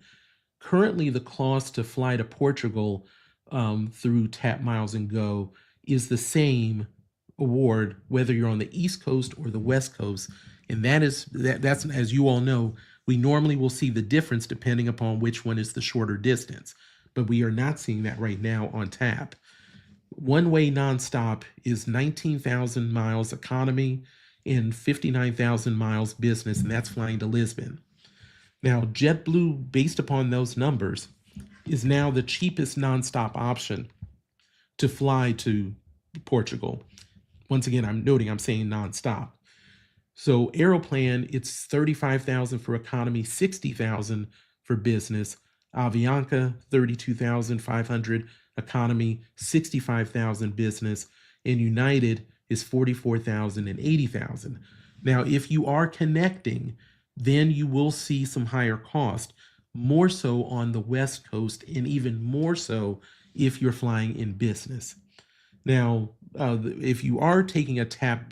Currently, the cost to fly to Portugal through Tap Miles and Go is the same award whether you're on the East Coast or the West Coast, and that's as you all know, we normally will see the difference depending upon which one is the shorter distance, but we are not seeing that right now on TAP. One-way nonstop is 19,000 miles economy and 59,000 miles business, and that's flying to Lisbon. Now, JetBlue, based upon those numbers, is now the cheapest nonstop option to fly to Portugal. Once again, I'm saying nonstop. So Aeroplan, it's 35,000 for economy, 60,000 for business. Avianca, 32,500 economy, 65,000 business. And United is 44,000 and 80,000. Now, if you are connecting, then you will see some higher cost, more so on the West Coast, and even more so if you're flying in business. Now, if you are taking a TAP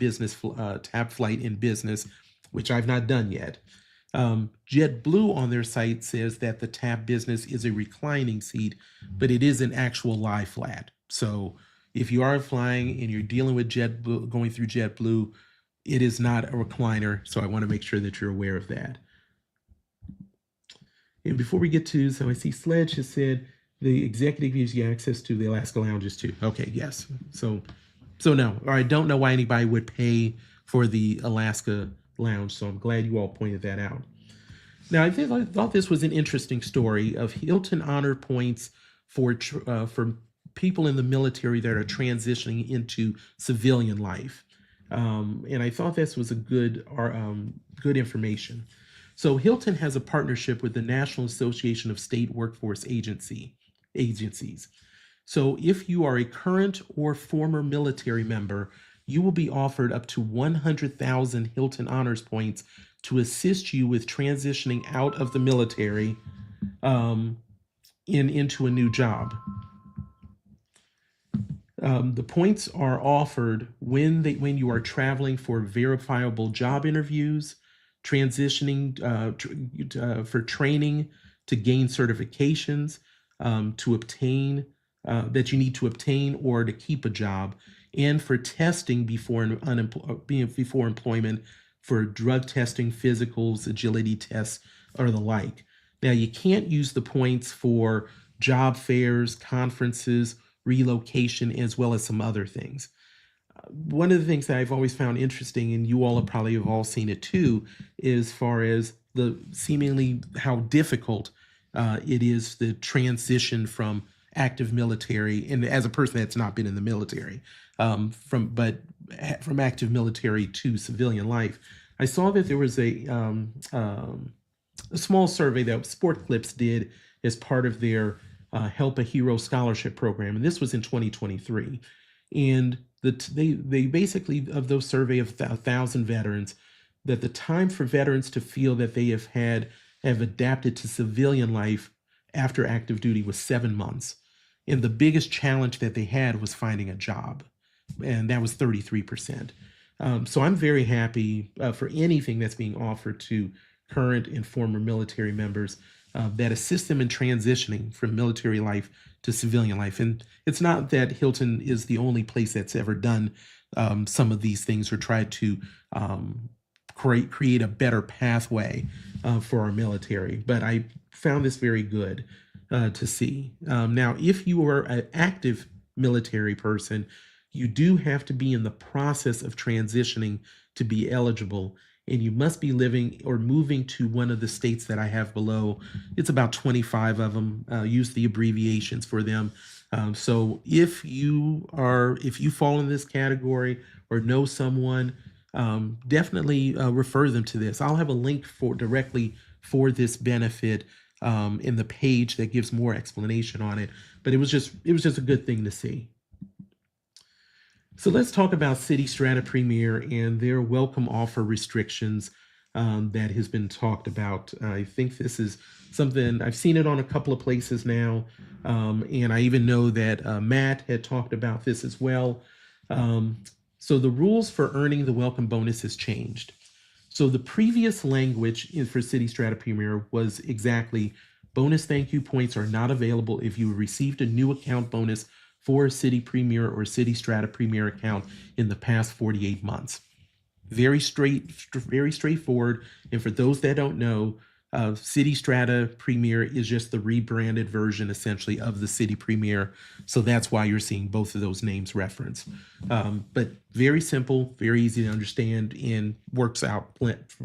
flight in business, which I've not done yet, JetBlue on their site says that the TAP business is a reclining seat, but it is an actual lie flat. So if you are flying and you're dealing with JetBlue, going through JetBlue, it is not a recliner. So I want to make sure that you're aware of that. And before we get to, so I see Sledge has said the executive gives you access to the Alaska lounges too. Okay, yes. So no, or I don't know why anybody would pay for the Alaska lounge. So I'm glad you all pointed that out. Now, I thought this was an interesting story of Hilton honor points for people in the military that are transitioning into civilian life. And I thought this was a good information. So Hilton has a partnership with the National Association of State Workforce Agency, agencies. So if you are a current or former military member, you will be offered up to 100,000 Hilton Honors points to assist you with transitioning out of the military into a new job. The points are offered when you are traveling for verifiable job interviews, transitioning for training to gain certifications to obtain that you need to obtain or to keep a job, and for testing before employment, for drug testing, physicals, agility tests, or the like. Now, you can't use the points for job fairs, conferences, relocation, as well as some other things. One of the things that I've always found interesting, and you all probably have all seen it too, is as far as the seemingly how difficult it is the transition from active military, and as a person that's not been in the military, from active military to civilian life. I saw that there was a small survey that Sport Clips did as part of their Help a Hero scholarship program, and this was in 2023. And they basically, of those survey of 1,000 veterans, that the time for veterans to feel that they have adapted to civilian life after active duty was 7 months. And the biggest challenge that they had was finding a job, and that was 33%. So I'm very happy for anything that's being offered to current and former military members that assist them in transitioning from military life to civilian life. And it's not that Hilton is the only place that's ever done some of these things or tried to create a better pathway for our military, but I found this very good to see. Now, if you are an active military person, you do have to be in the process of transitioning to be eligible, and you must be living or moving to one of the states that I have below. It's about 25 of them. Use the abbreviations for them. So if you fall in this category or know someone, definitely refer them to this. I'll have a link directly for this benefit in the page that gives more explanation on it. But it was just a good thing to see. So let's talk about Citi Strata Premier and their welcome offer restrictions that has been talked about. I think this is something, I've seen it on a couple of places now, and I even know that Matt had talked about this as well. So the rules for earning the welcome bonus has changed. So the previous language for Citi Strata Premier was exactly, bonus thank you points are not available if you received a new account bonus for a Citi Premier or Citi Strata Premier account in the past 48 months. Very straightforward. And for those that don't know, Citi Strata Premier is just the rebranded version, essentially, of the Citi Premier. So that's why you're seeing both of those names referenced. But very simple, very easy to understand, and works out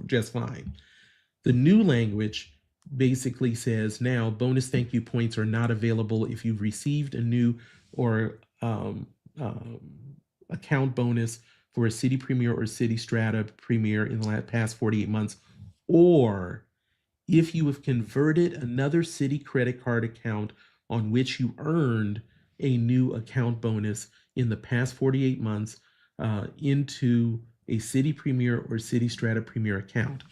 just fine. The new language basically says now bonus thank you points are not available if you've received a new or account bonus for a Citi Premier or Citi Strata Premier in the past 48 months, or if you have converted another Citi credit card account on which you earned a new account bonus in the past 48 months into a Citi Premier or Citi Strata Premier account.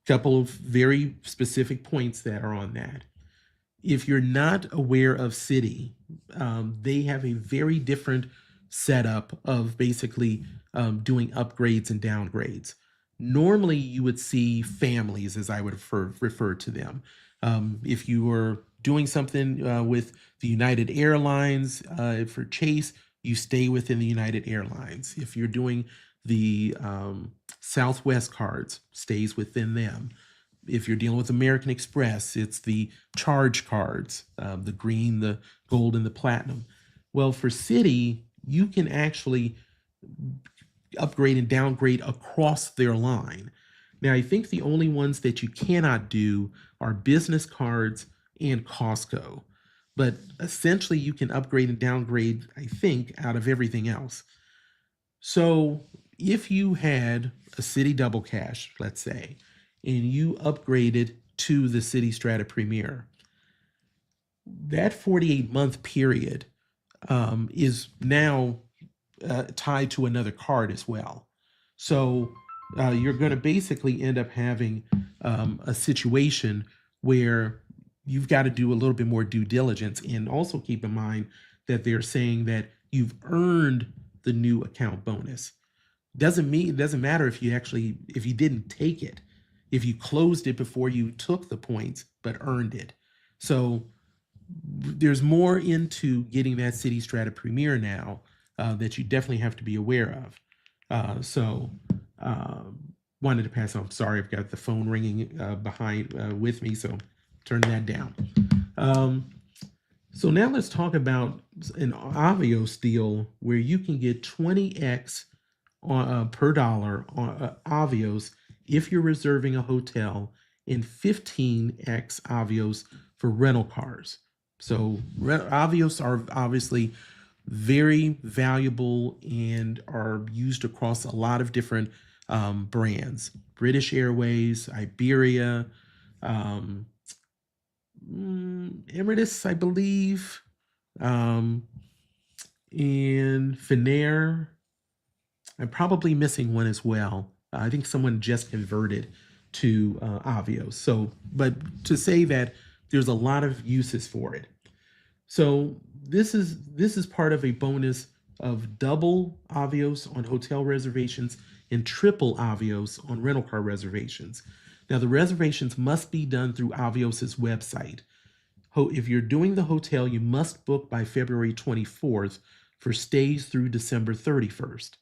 Couple of very specific points that are on that. If you're not aware of Citi, they have a very different setup of basically doing upgrades and downgrades. Normally, you would see families, as I would refer to them. If you were doing something with the United Airlines for Chase, you stay within the United Airlines. If you're doing the Southwest cards, stays within them. If you're dealing with American Express, it's the charge cards, the green, the gold, and the platinum. Well, for Citi, you can actually upgrade and downgrade across their line. Now, I think the only ones that you cannot do are business cards and Costco. But essentially, you can upgrade and downgrade, I think, out of everything else. So if you had a Citi Double Cash, let's say, and you upgraded to the Citi Strata Premier, that 48-month period is now tied to another card as well. So you're going to basically end up having a situation where you've got to do a little bit more due diligence, and also keep in mind that they're saying that you've earned the new account bonus. It doesn't matter if you didn't take it, if you closed it before you took the points but earned it. So there's more into getting that Citi Strata Premier now that you definitely have to be aware of. Wanted to pass on. Sorry, I've got the phone ringing behind with me, so turn that down. So now let's talk about an Avios deal where you can get 20x per dollar on Avios if you're reserving a hotel, and 15x Avios for rental cars. So Avios are obviously very valuable and are used across a lot of different brands. British Airways, Iberia, Emirates, I believe, and Finnair. I'm probably missing one as well. I think someone just converted to Avios. So, but to say that there's a lot of uses for it. So this is part of a bonus of double Avios on hotel reservations and triple Avios on rental car reservations. Now the reservations must be done through Avios's website. If you're doing the hotel, you must book by February 24th for stays through December 31st.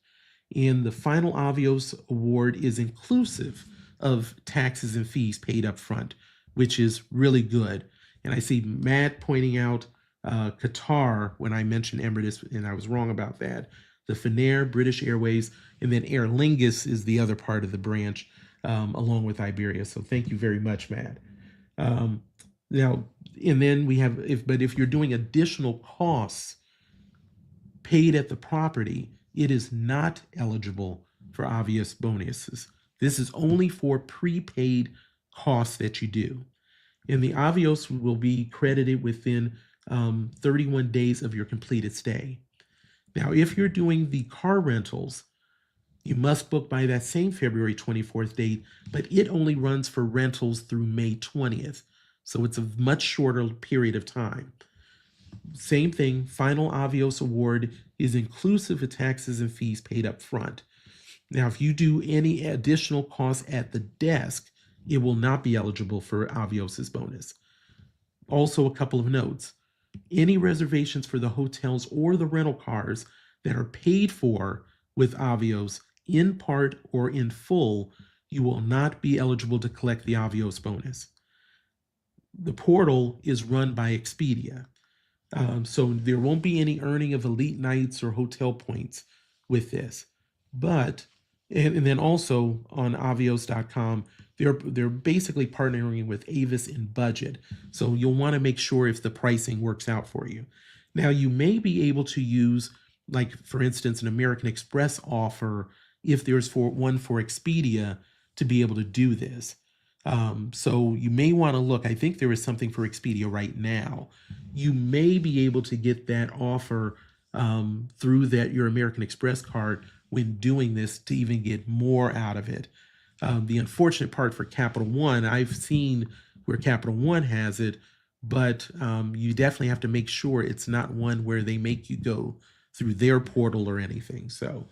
And the final Avios award is inclusive of taxes and fees paid up front, which is really good. And I see Matt pointing out Qatar when I mentioned Emirates, and I was wrong about that. The Finnair, British Airways, and then Aer Lingus is the other part of the branch, along with Iberia. So thank you very much, Matt. Now, and then we have, if you're doing additional costs paid at the property, it is not eligible for Avios bonuses. This is only for prepaid costs that you do. And the Avios will be credited within 31 days of your completed stay. Now, if you're doing the car rentals, you must book by that same February 24th date, but it only runs for rentals through May 20th. So it's a much shorter period of time. Same thing, final Avios award is inclusive of taxes and fees paid up front. Now, if you do any additional costs at the desk, it will not be eligible for Avios's bonus. Also, a couple of notes. Any reservations for the hotels or the rental cars that are paid for with Avios in part or in full, you will not be eligible to collect the Avios bonus. The portal is run by Expedia. So there won't be any earning of elite nights or hotel points with this. But, and then also on avios.com, they're basically partnering with Avis in budget. So you'll want to make sure if the pricing works out for you. Now you may be able to use, like for instance, an American Express offer if there's one for Expedia to be able to do this. So you may want to look, I think there is something for Expedia right now. You may be able to get that offer through your American Express card when doing this to even get more out of it. The unfortunate part for Capital One, I've seen where Capital One has it, but you definitely have to make sure it's not one where they make you go through their portal or anything. So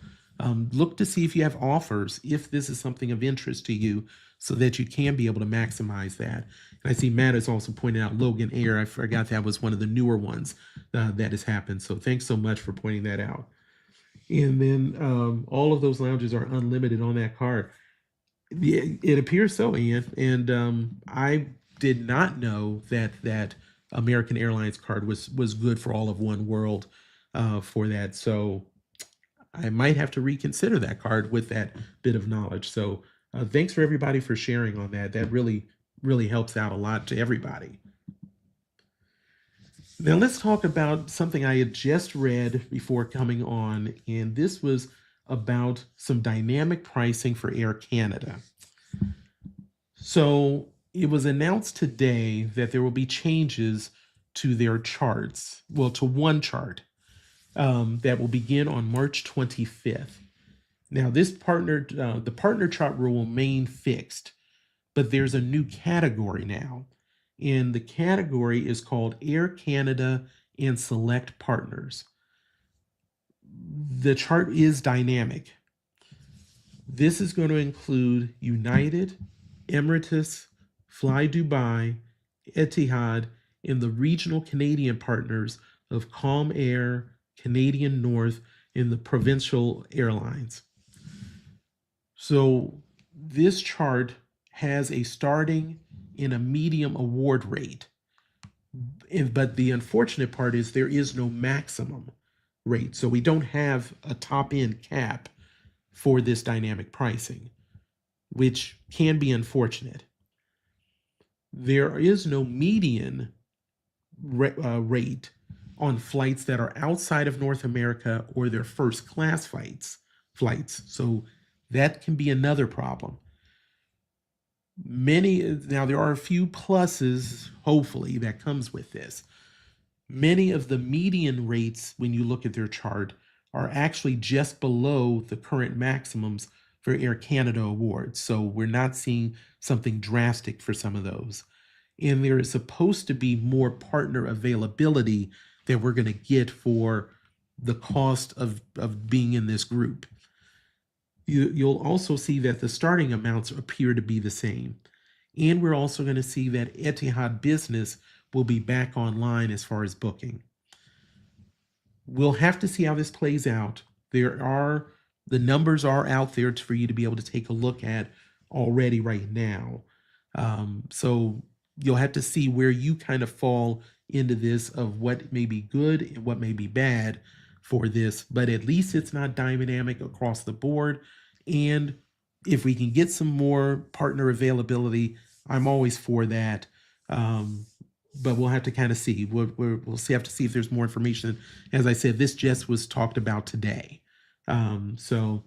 look to see if you have offers, if this is something of interest to you, so that you can be able to maximize that. And I see Matt has also pointed out Logan Air. I forgot that was one of the newer ones that has happened. So thanks so much for pointing that out. And then all of those lounges are unlimited on that card. It appears so, Ian. And I did not know that American Airlines card was good for all of One World for that. So I might have to reconsider that card with that bit of knowledge. So thanks for everybody for sharing on that. That really, really helps out a lot to everybody. Now let's talk about something I had just read before coming on, and this was about some dynamic pricing for Air Canada. So it was announced today that there will be changes to their charts, well, to one chart that will begin on March 25th. Now, the partner chart will remain fixed, but there's a new category now. And the category is called Air Canada and Select Partners. The chart is dynamic. This is going to include United, Emirates, Fly Dubai, Etihad, and the regional Canadian partners of Calm Air, Canadian North, and the provincial airlines. So this chart has a starting and a medium award rate. But the unfortunate part is there is no maximum rate. So we don't have a top end cap for this dynamic pricing, which can be unfortunate. There is no median rate on flights that are outside of North America or their first class flights. So that can be another problem. Now there are a few pluses, hopefully, that comes with this. Many of the median rates, when you look at their chart, are actually just below the current maximums for Air Canada awards. So we're not seeing something drastic for some of those. And there is supposed to be more partner availability that we're going to get for the cost of being in this group. You'll also see that the starting amounts appear to be the same. And we're also going to see that Etihad Business will be back online as far as booking. We'll have to see how this plays out. The numbers are out there for you to be able to take a look at already right now. So you'll have to see where you kind of fall into this of what may be good and what may be bad for this, but at least it's not dynamic across the board. And if we can get some more partner availability, I'm always for that. But we'll have to kind of see. We'll have to see if there's more information. As I said, this just was talked about today. So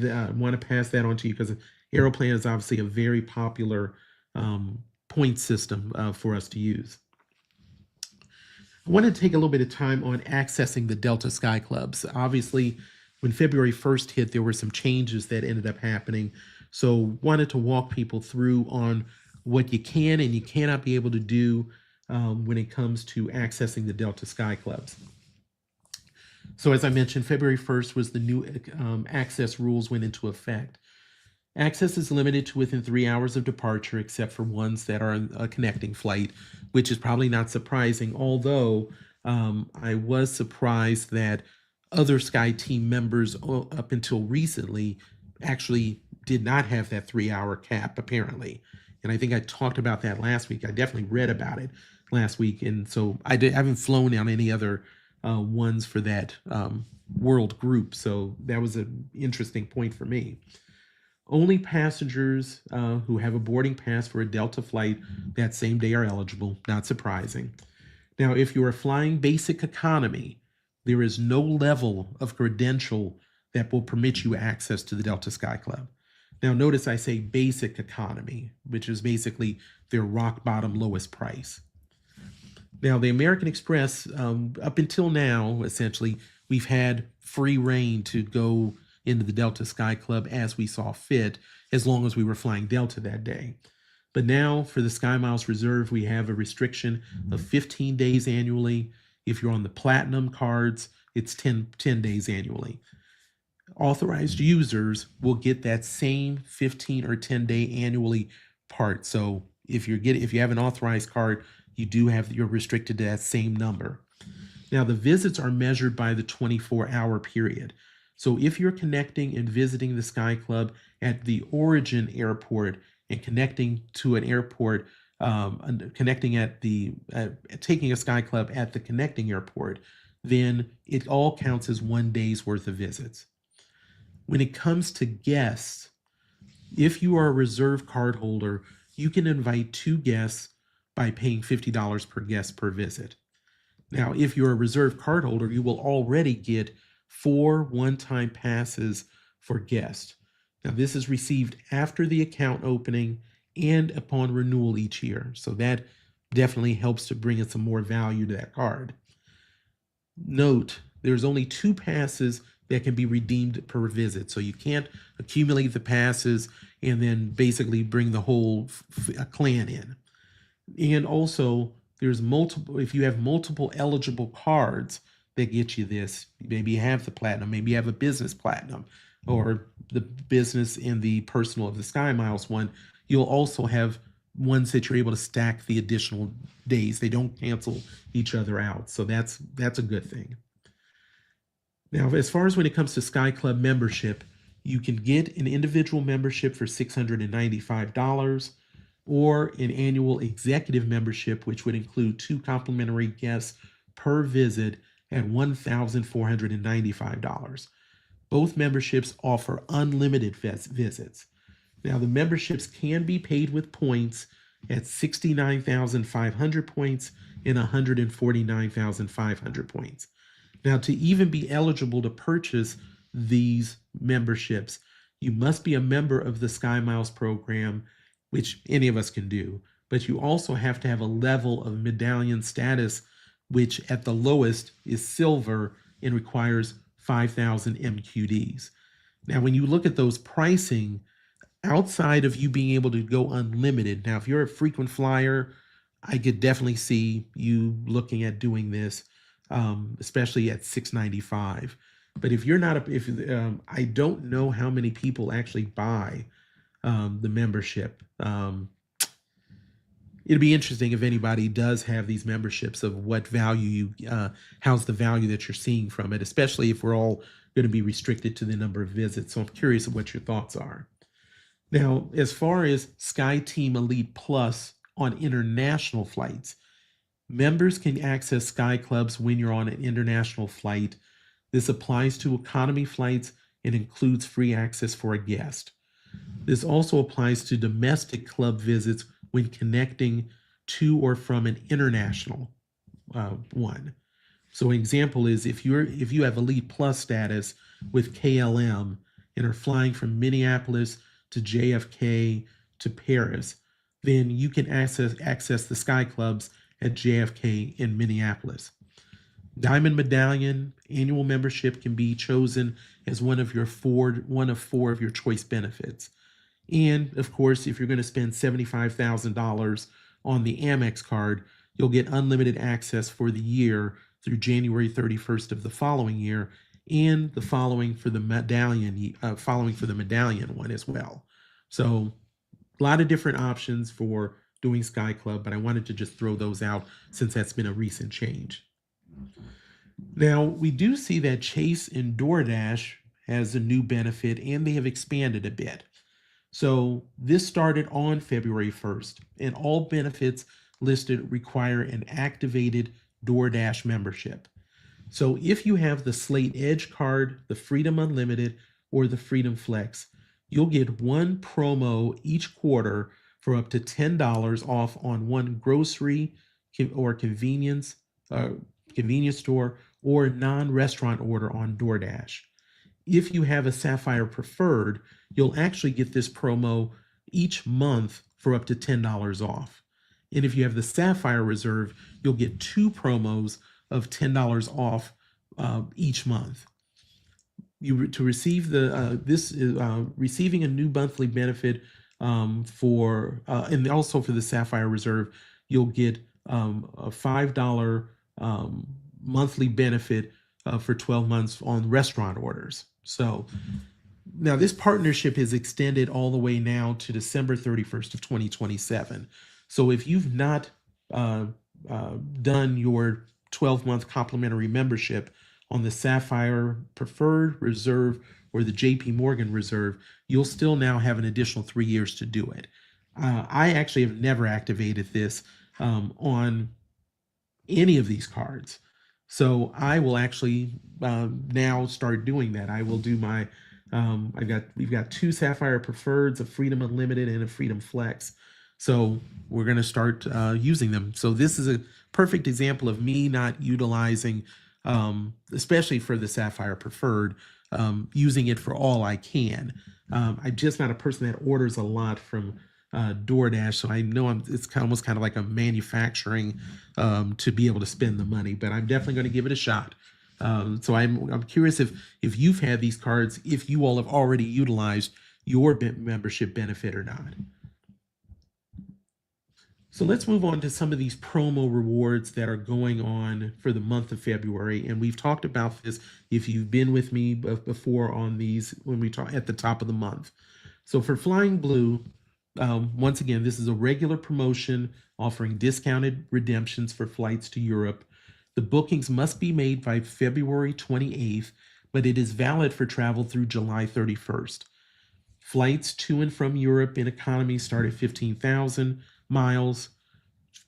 I want to pass that on to you because Aeroplan is obviously a very popular point system for us to use. I want to take a little bit of time on accessing the Delta SkyClubs. Obviously, when February 1st hit, there were some changes that ended up happening. So wanted to walk people through on what you can and you cannot be able to do when it comes to accessing the Delta SkyClubs. So as I mentioned, February 1st was the new access rules went into effect. Access is limited to within 3 hours of departure, except for ones that are a connecting flight, which is probably not surprising, although I was surprised that other Sky team members up until recently actually did not have that 3-hour cap, apparently. And I think I talked about that last week. I definitely read about it last week. And so I haven't flown on any other ones for that world group. So that was an interesting point for me. Only passengers who have a boarding pass for a Delta flight that same day are eligible, not surprising. Now, if you are flying basic economy, there is no level of credential that will permit you access to the Delta SkyClub. Now, notice I say basic economy, which is basically their rock bottom lowest price. Now, the American Express, up until now, essentially, we've had free reign to go into the Delta SkyClub as we saw fit, as long as we were flying Delta that day. But now for the SkyMiles Reserve, we have a restriction of 15 days annually. If you're on the Platinum cards, it's 10 days annually. Authorized users will get that same 15 or 10 day annually part. So if you have an authorized card, you're restricted to that same number. Now the visits are measured by the 24-hour period. So if you're connecting and visiting the Sky Club at the origin airport and connecting to an airport, taking a Sky Club at the connecting airport, then it all counts as 1 day's worth of visits. When it comes to guests, if you are a reserve card holder, you can invite 2 guests by paying $50 per guest per visit. Now, if you're a reserve card holder, you will already get 4 one-time passes for guests. Now, this is received after the account opening and upon renewal each year. So that definitely helps to bring in some more value to that card. Note, there's only 2 passes that can be redeemed per visit. So you can't accumulate the passes and then basically bring the whole clan in. And also, there's multiple, if you have multiple eligible cards that get you this, maybe you have the platinum, maybe you have a business platinum, or the business and the personal of the Sky Miles one, you'll also have ones that you're able to stack the additional days. They don't cancel each other out. So that's a good thing. Now, as far as when it comes to Sky Club membership, you can get an individual membership for $695 or an annual executive membership, which would include 2 complimentary guests per visit at $1,495. Both memberships offer unlimited visits. Now, the memberships can be paid with points at 69,500 points and 149,500 points. Now, to even be eligible to purchase these memberships, you must be a member of the Sky Miles program, which any of us can do, but you also have to have a level of medallion status, which at the lowest is silver and requires 5,000 MQDs. Now, when you look at those pricing, outside of you being able to go unlimited, now, if you're a frequent flyer, I could definitely see you looking at doing this, especially at $695. But if you're not, I don't know how many people actually buy the membership. It'd be interesting if anybody does have these memberships of what value how's the value that you're seeing from it, especially if we're all going to be restricted to the number of visits. So I'm curious of what your thoughts are. Now, as far as SkyTeam Elite Plus on international flights, members can access SkyClubs when you're on an international flight. This applies to economy flights and includes free access for a guest. This also applies to domestic club visits when connecting to or from an international one. So an example is if you have Elite Plus status with KLM and are flying from Minneapolis to JFK to Paris, then you can access the SkyClubs at JFK in Minneapolis. Diamond Medallion annual membership can be chosen as one of 4 of your choice benefits. And of course, if you're going to spend $75,000 on the Amex card, you'll get unlimited access for the year through January 31st of the following year, and the following for the medallion one as well. So a lot of different options for doing Sky Club, but I wanted to just throw those out since that's been a recent change. Now, we do see that Chase and DoorDash has a new benefit, and they have expanded a bit. So this started on February 1st, and all benefits listed require an activated DoorDash membership. So if you have the Slate Edge card, the Freedom Unlimited, or the Freedom Flex, you'll get 1 promo each quarter for up to $10 off on one grocery or convenience store or non-restaurant order on DoorDash. If you have a Sapphire Preferred, you'll actually get this promo each month for up to $10 off. And if you have the Sapphire Reserve, you'll get 2 promos of $10 off each month. To receive receiving a new monthly benefit and also for the Sapphire Reserve, you'll get a $5 monthly benefit for 12 months on restaurant orders. So now this partnership is extended all the way now to December 31st of 2027. So if you've not done your 12-month complimentary membership on the Sapphire Preferred Reserve or the JP Morgan Reserve, you'll still now have an additional 3 years to do it. I actually have never activated this on any of these cards. So I will actually now start doing that. I will do my, we've got 2 Sapphire Preferreds, a Freedom Unlimited and a Freedom Flex. So we're going to start using them. So this is a perfect example of me not utilizing, especially for the Sapphire Preferred, using it for all I can. I'm just not a person that orders a lot from DoorDash, so I know it's almost kind of like a manufacturing to be able to spend the money, but I'm definitely going to give it a shot. So I'm curious if you've had these cards, if you all have already utilized your membership benefit or not. So let's move on to some of these promo rewards that are going on for the month of February. And we've talked about this if you've been with me before on these when we talk at the top of the month. So for Flying Blue, once again, this is a regular promotion offering discounted redemptions for flights to Europe. The bookings must be made by February 28th, but it is valid for travel through July 31st. Flights to and from Europe in economy start at 15,000 miles.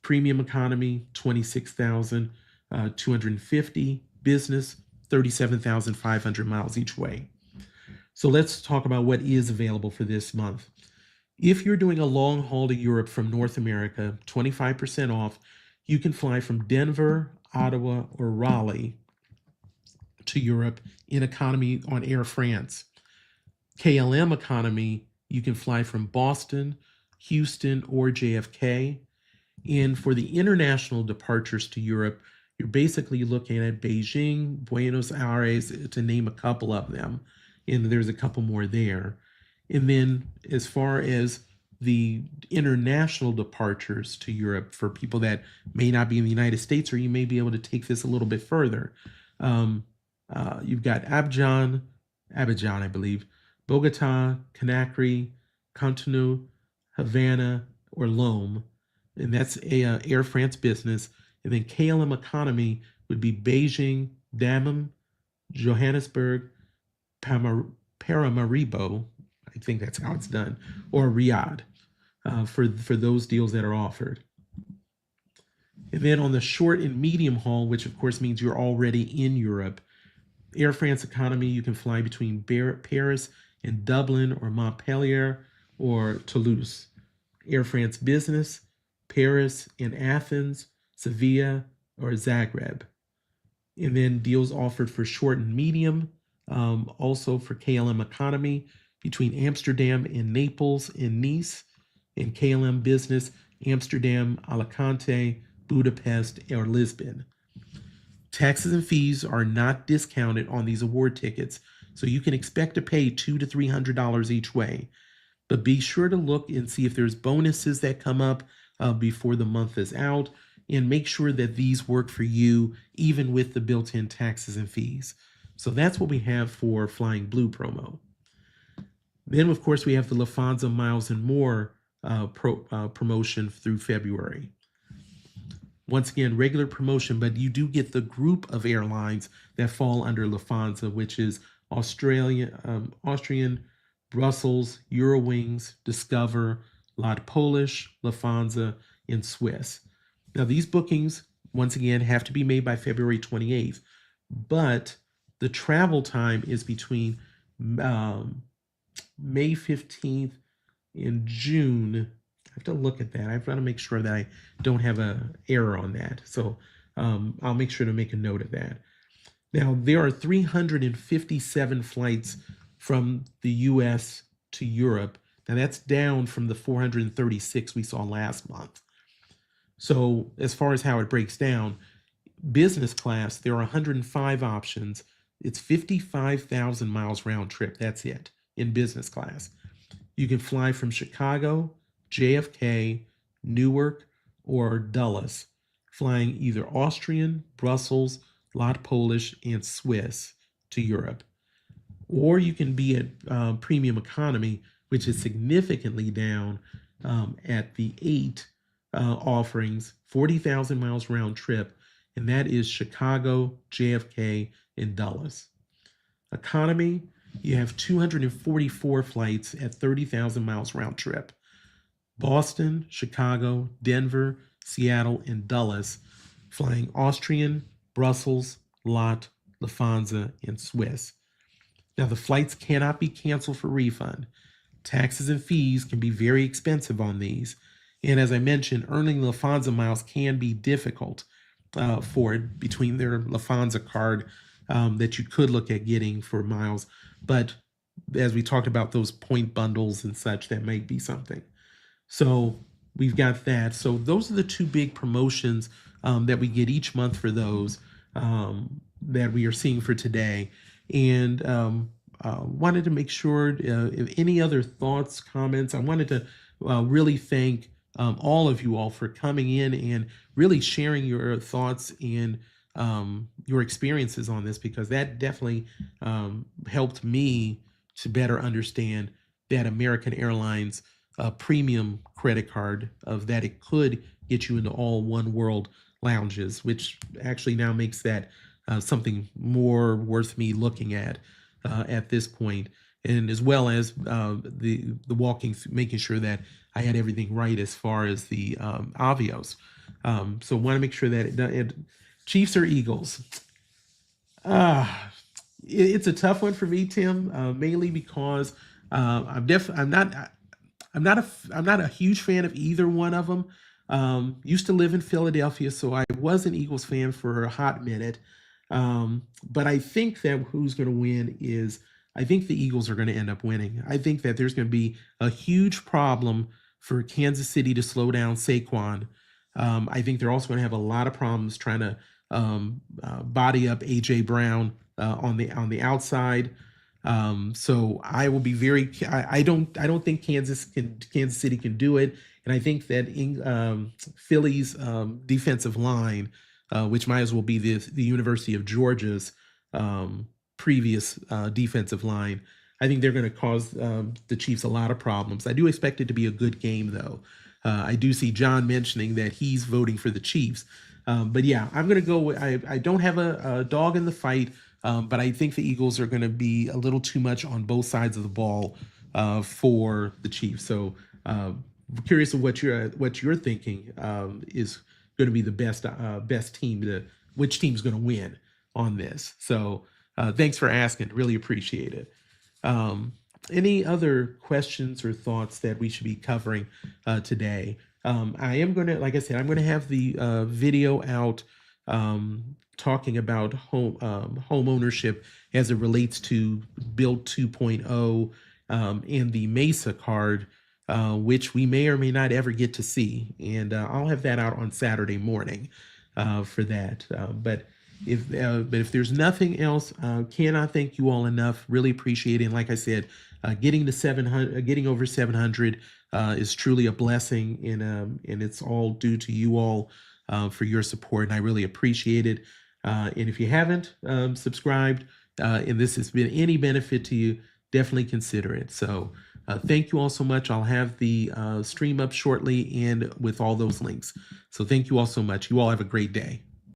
Premium economy, 26,250. Business, 37,500 miles each way. So let's talk about what is available for this month. If you're doing a long haul to Europe from North America, 25% off, you can fly from Denver, Ottawa, or Raleigh to Europe in economy on Air France. KLM economy, you can fly from Boston, Houston, or JFK. And for the international departures to Europe, you're basically looking at Beijing, Buenos Aires, to name a couple of them. And there's a couple more there. And then as far as the international departures to Europe for people that may not be in the United States, or you may be able to take this a little bit further, you've got Abidjan, I believe, Bogota, Conakry, Cotonou, Havana, or Lome, and that's Air France business. And then KLM economy would be Beijing, Dammam, Johannesburg, Paramaribo, I think that's how it's done, or Riyadh for those deals that are offered. And then on the short and medium haul, which of course means you're already in Europe, Air France economy, you can fly between Paris and Dublin or Montpellier or Toulouse. Air France business, Paris and Athens, Sevilla, or Zagreb. And then deals offered for short and medium, also for KLM economy between Amsterdam and Naples and Nice, and KLM business, Amsterdam, Alicante, Budapest, or Lisbon. Taxes and fees are not discounted on these award tickets, so you can expect to pay $200 to $300 each way. But be sure to look and see if there's bonuses that come up before the month is out, and make sure that these work for you, even with the built-in taxes and fees. So that's what we have for Flying Blue promo. Then, of course, we have the Lufthansa Miles and More promotion through February. Once again, regular promotion, but you do get the group of airlines that fall under Lufthansa, which is Austrian, Brussels, Eurowings, Discover, LOT Polish, Lufthansa, and Swiss. Now, these bookings, once again, have to be made by February 28th, but the travel time is between May 15th and June. I have to look at that. I've got to make sure that I don't have an error on that. So I'll make sure to make a note of that. Now, there are 357 flights from the U.S. to Europe. Now, that's down from the 436 we saw last month. So as far as how it breaks down, business class, there are 105 options. It's 55,000 miles round trip. That's it in business class. You can fly from Chicago, JFK, Newark, or Dulles, flying either Austrian, Brussels, LOT Polish, and Swiss to Europe. Or you can be at premium economy, which is significantly down at the 8 offerings, 40,000 miles round trip, and that is Chicago, JFK, and Dulles. Economy, you have 244 flights at 30,000 miles round trip. Boston, Chicago, Denver, Seattle, and Dulles, flying Austrian, Brussels, LOT, Lufthansa, and Swiss. Now, the flights cannot be canceled for refund. Taxes and fees can be very expensive on these. And as I mentioned, earning Lufthansa miles can be difficult for it between their Lufthansa card that you could look at getting for miles. But as we talked about those point bundles and such, that might be something. So we've got that. So those are the two big promotions that we get each month for those that we are seeing for today. And wanted to make sure if any other thoughts, comments, I wanted to really thank all of you all for coming in and really sharing your thoughts and your experiences on this, because that definitely helped me to better understand that American Airlines premium credit card, of that it could get you into all one world lounges, which actually now makes that something more worth me looking at this point, and as well as the walking, making sure that I had everything right as far as the Avios. So want to make sure that Chiefs or Eagles. It's a tough one for me, Tim, mainly because I'm not a huge fan of either one of them. Used to live in Philadelphia, so I was an Eagles fan for a hot minute. But I think that who's going to win is, I think the Eagles are going to end up winning. I think that there's going to be a huge problem for Kansas City to slow down Saquon. I think they're also going to have a lot of problems trying to body up AJ Brown on the outside. So I will be very. I don't think Kansas City can do it, and I think that Philly's defensive line, which might as well be the University of Georgia's previous defensive line, I think they're going to cause the Chiefs a lot of problems. I do expect it to be a good game, though. I do see John mentioning that he's voting for the Chiefs. But yeah, I'm going to go. I don't have a dog in the fight, but I think the Eagles are going to be a little too much on both sides of the ball for the Chiefs. So curious of what you're thinking is going to be the best team, which team's going to win on this. So thanks for asking. Really appreciate it. Any other questions or thoughts that we should be covering today? I am going to, like I said, I'm going to have the video out talking about home ownership as it relates to Build 2.0 and the Mesa card, which we may or may not ever get to see. And I'll have that out on Saturday morning for that. But if there's nothing else, cannot thank you all enough. Really appreciate it. And like I said, getting to 700, getting over 700 is truly a blessing, and it's all due to you all for your support, and I really appreciate it. And if you haven't subscribed, and this has been any benefit to you, definitely consider it. So thank you all so much. I'll have the stream up shortly and with all those links. So thank you all so much. You all have a great day.